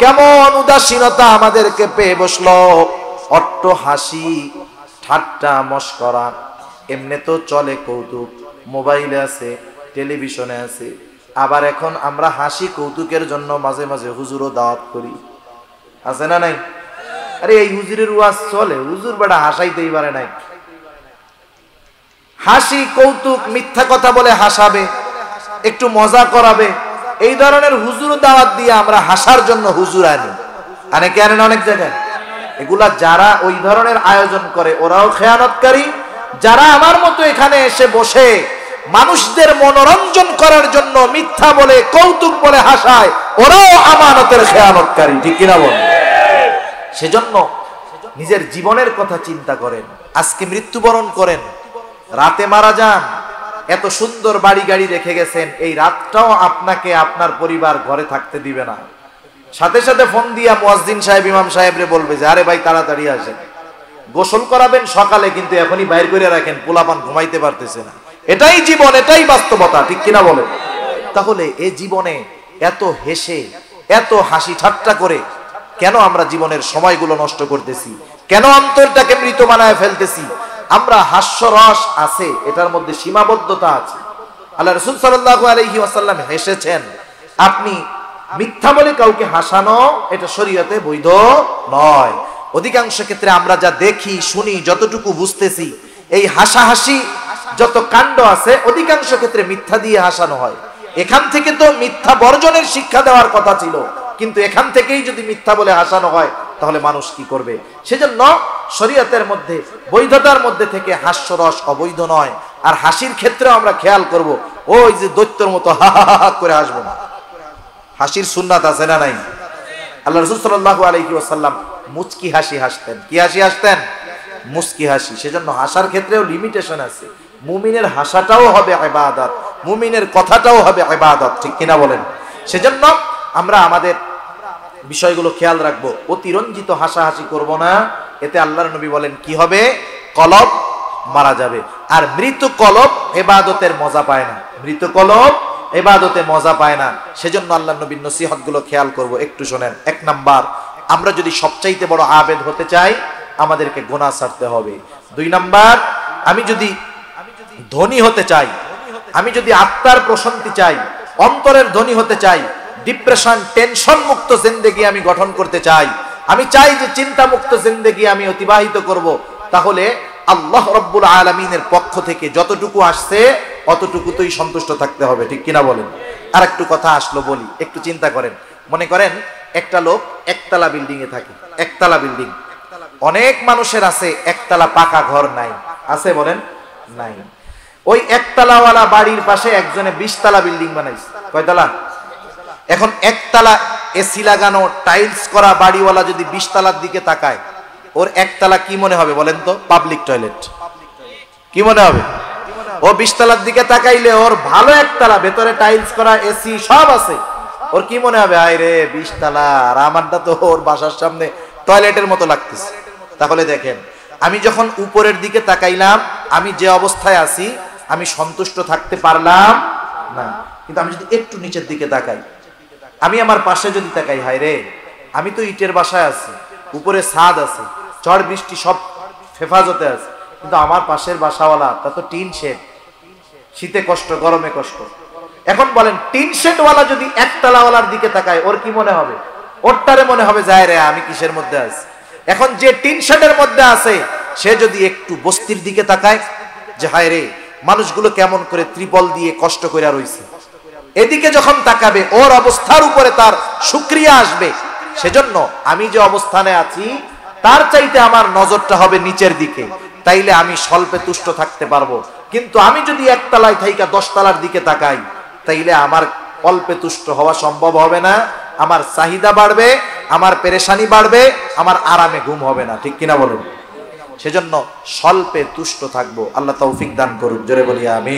Speaker 1: কেমন উদাসীনতা আমাদেরকে পেয়ে বসলো। অট্ট হাসি, ঠাট্টা, মশকরা, এমনি তো চলে কৌতুক, মোবাইলে আছে, টেলিভিশনে আছে, আবার এখন আমরা হাসি কৌতুকের জন্য মাঝে মাঝে হুজুরও দাওয়াত করি, আছে না নাই? আরে এই হুজুরের ওয়াজ চলে, হুজুর বেটা হাসাইতেই পারে নাই। হাসি কৌতুক, মিথ্যা কথা বলে হাসাবে, একটু মজা করাবে, এই ধরনের হুজুর দাওয়াত দিয়ে আমরা হাসার জন্য হুজুর আনি, অনেকে আনেন অনেক জায়গায়। এগুলা যারা ওই ধরনের আয়োজন করে ওরাও খেয়ানতকারী, যারা আমার মতো এখানে এসে বসে মানুষদের মনোরঞ্জন করার জন্য মিথ্যা বলে, কৌতুক বলে হাসায়, ওরাও আমানতের খেয়ানতকারী, ঠিক কিনা বল? সেজন্য নিজের জীবনের কথা চিন্তা করেন। আজকে মৃত্যুবরণ করেন, রাতে মারা যান, এত সুন্দর বাড়ি গাড়ি রেখে গেছেন, এই রাতটাও আপনাকে আপনার পরিবার ঘরে থাকতে দিবে না। সাথে সাথে ফোন দিয়া মুয়াজ্জিন সাহেব, ইমাম সাহেবরে বলবে যে আরে ভাই তাড়াতাড়ি আসেন, গোসল করাবেন সকালে, কিন্তু এখনই বাইর করে রাখেন, পোলাপান ঘুমাইতে পারতেছে না। এটাই জীবন, এটাই বাস্তবতা, ঠিক কিনা বলেন? তাহলে এই জীবনে এত হেসে, এত হাসি ঠাট্টা করে কেন আমরা জীবনের সময়গুলো নষ্ট করতেছি? কেন অন্তরটাকে মৃত বানায় ফেলতেছি? আমরা হাস্যরস আছে, এটার মধ্যে সীমাবদ্ধতা আছে। আল্লাহ রাসূল সাল্লাল্লাহু আলাইহি ওয়াসাল্লাম হেসেছেন। আপনি মিথ্যা বলে কাউকে হাসানো, এটা শরীয়তে বৈধ নয়। অধিকাংশ ক্ষেত্রে আমরা যা দেখি, শুনি, যতটুকু বুঝতেছি, এই হাসাহাসি যত কাণ্ড আছে অধিকাংশ ক্ষেত্রে মিথ্যা দিয়ে হাসানো হয়। এখান থেকে তো মিথ্যা বর্জনের শিক্ষা দেওয়ার কথা ছিল, কিন্তু এখান থেকেই যদি মিথ্যা বলে হাসানো হয় তাহলে মানুষ কি করবে? সেজন্য শরীয়তের মধ্যে বৈধতার মধ্যে থেকে হাস্যরস অবৈধ নয়। আর হাসির ক্ষেত্রে আমরা খেয়াল করব, ওই যে দৈত্যর মতো হা হা হা করে হাসবো না। হাসির সুন্নাত আছে না নাই? আল্লাহ রাসূল সাল্লাল্লাহু আলাইহি ওয়াসাল্লাম মুচকি হাসি হাসতেন। কি হাসি হাসতেন? মুচকি হাসি। সেজন্য হাসার ক্ষেত্রেও লিমিটেশন আছে। মুমিনের হাসাটাও হবে ইবাদত, মুমিনের কথাটাও হবে ইবাদত, ঠিক কিনা বলেন? সেজন্য আমরা আমাদের বিষয়গুলো খেয়াল রাখবো। অতিরঞ্জিত হাসাহাসি করব না, এতে আল্লাহর নবী বলেন কি হবে? কলব মারা যাবে। আর মৃত কলব ইবাদতের মজা পায় না, মৃত কলব ইবাদতে মজা পায় না। সেজন্য আল্লাহর নবীর নসিহতগুলো খেয়াল করব। একটু শোনেন। এক নাম্বার, আমরা যদি সবচাইতে বড় আবেদ হতে চাই আমাদেরকে গুনাহ ছাড়তে হবে। দুই নাম্বার, আমি যদি ধনী হতে চাই, আমি যদি আত্মার প্রশান্তি চাই, অন্তরের ধনী হতে চাই, ডিপ্রেশন টেনশন মুক্ত জিন্দেগি আমি গঠন করতে চাই, আমি চাই যে চিন্তা মুক্ত জিন্দেগি আমি অতিবাহিত করব, তাহলে আল্লাহ রাব্বুল আলামিনের পক্ষ থেকে যতটুকু আসছে অতটুকুতেই সন্তুষ্ট থাকতে হবে, ঠিক কিনা বলেন? আর একটু কথা আসলো বলি, একটু চিন্তা করেন। মনে করেন একটা লোক একতলা বিল্ডিং এ থাকে, একতলা বিল্ডিং। অনেক মানুষের আছে একতলা পাকা ঘর নাই, আছে বলেন? নাই। ওই একতলাওয়ালা বাড়ির পাশে একজনে 20 তলা বিল্ডিং বানাইছে। কয়তলা? এখন একতলা এসি লাগানো টাইলস করা বাড়িওয়ালা যদি 20 তলার দিকে তাকায়, ওর একতলা কি মনে হবে বলেন তো? Public toilet. কি মনে হবে? ও 20 তলার দিকে তাকাইলে ওর ভালো একতলা, ভেতরে টাইলস করা, এসি সব আছে, ওর কি মনে হবে? আয় রে 20 তলা, আর আমারটা তো ওর বাসার সামনে টয়লেটের মতো লাগতেছে। তাহলে দেখেন, আমি যখন উপরের দিকে তাকাইলাম, আমি যে অবস্থায় আছি আমি সন্তুষ্ট থাকতে পারলাম না। কিন্তু আমি যদি একটু নিচের দিকে তাকাই, আমি আমার পাশে যদি তাকাই, হায় রে আমি তো ইটের বাসায় আছি, উপরে ছাদ আছে, ঝড় বৃষ্টি সব হেফাজতে আছে, কিন্তু আমার পাশের বাসাওয়ালা তা তো টিন শেড, শীতে কষ্ট, গরমে কষ্ট। এখন বলেন, টিন শেডওয়ালা যদি একতলাওয়ালার দিকে তাকায়, ওর কি মনে হবে? ওরটারে মনে হবে যায় রে আমি কিসের মধ্যে আছি। এখন যে টিন শেডের মধ্যে আছে সে যদি একটু বস্তির দিকে তাকায়, যে হায় রে মানুষগুলো কেমন করে ত্রিপল দিয়ে কষ্ট করে রইছে, এদিকে যখন তাকাবে ওর অবস্থার উপরে তার শুকরিয়া আসবে। সেজন্য আমি যে অবস্থানে আছি তার চাইতে আমার নজরটা হবে নিচের দিকে, তাইলে আমি স্বল্পে তুষ্ট থাকতে পারবো। কিন্তু আমি যদি একতলায় থাইকা 10 তলার দিকে তাকাই, তাইলে আমার অল্পে তুষ্ট হওয়া সম্ভব হবে না, আমার চাহিদা বাড়বে, আমার পেরেশানি বাড়বে, আমার আরামে ঘুম হবে না, ঠিক কিনা বলুন? সেজন্য স্বল্পে তুষ্ট থাকবো। আল্লাহ তৌফিক দান করুন, জোরে বলি আমিন।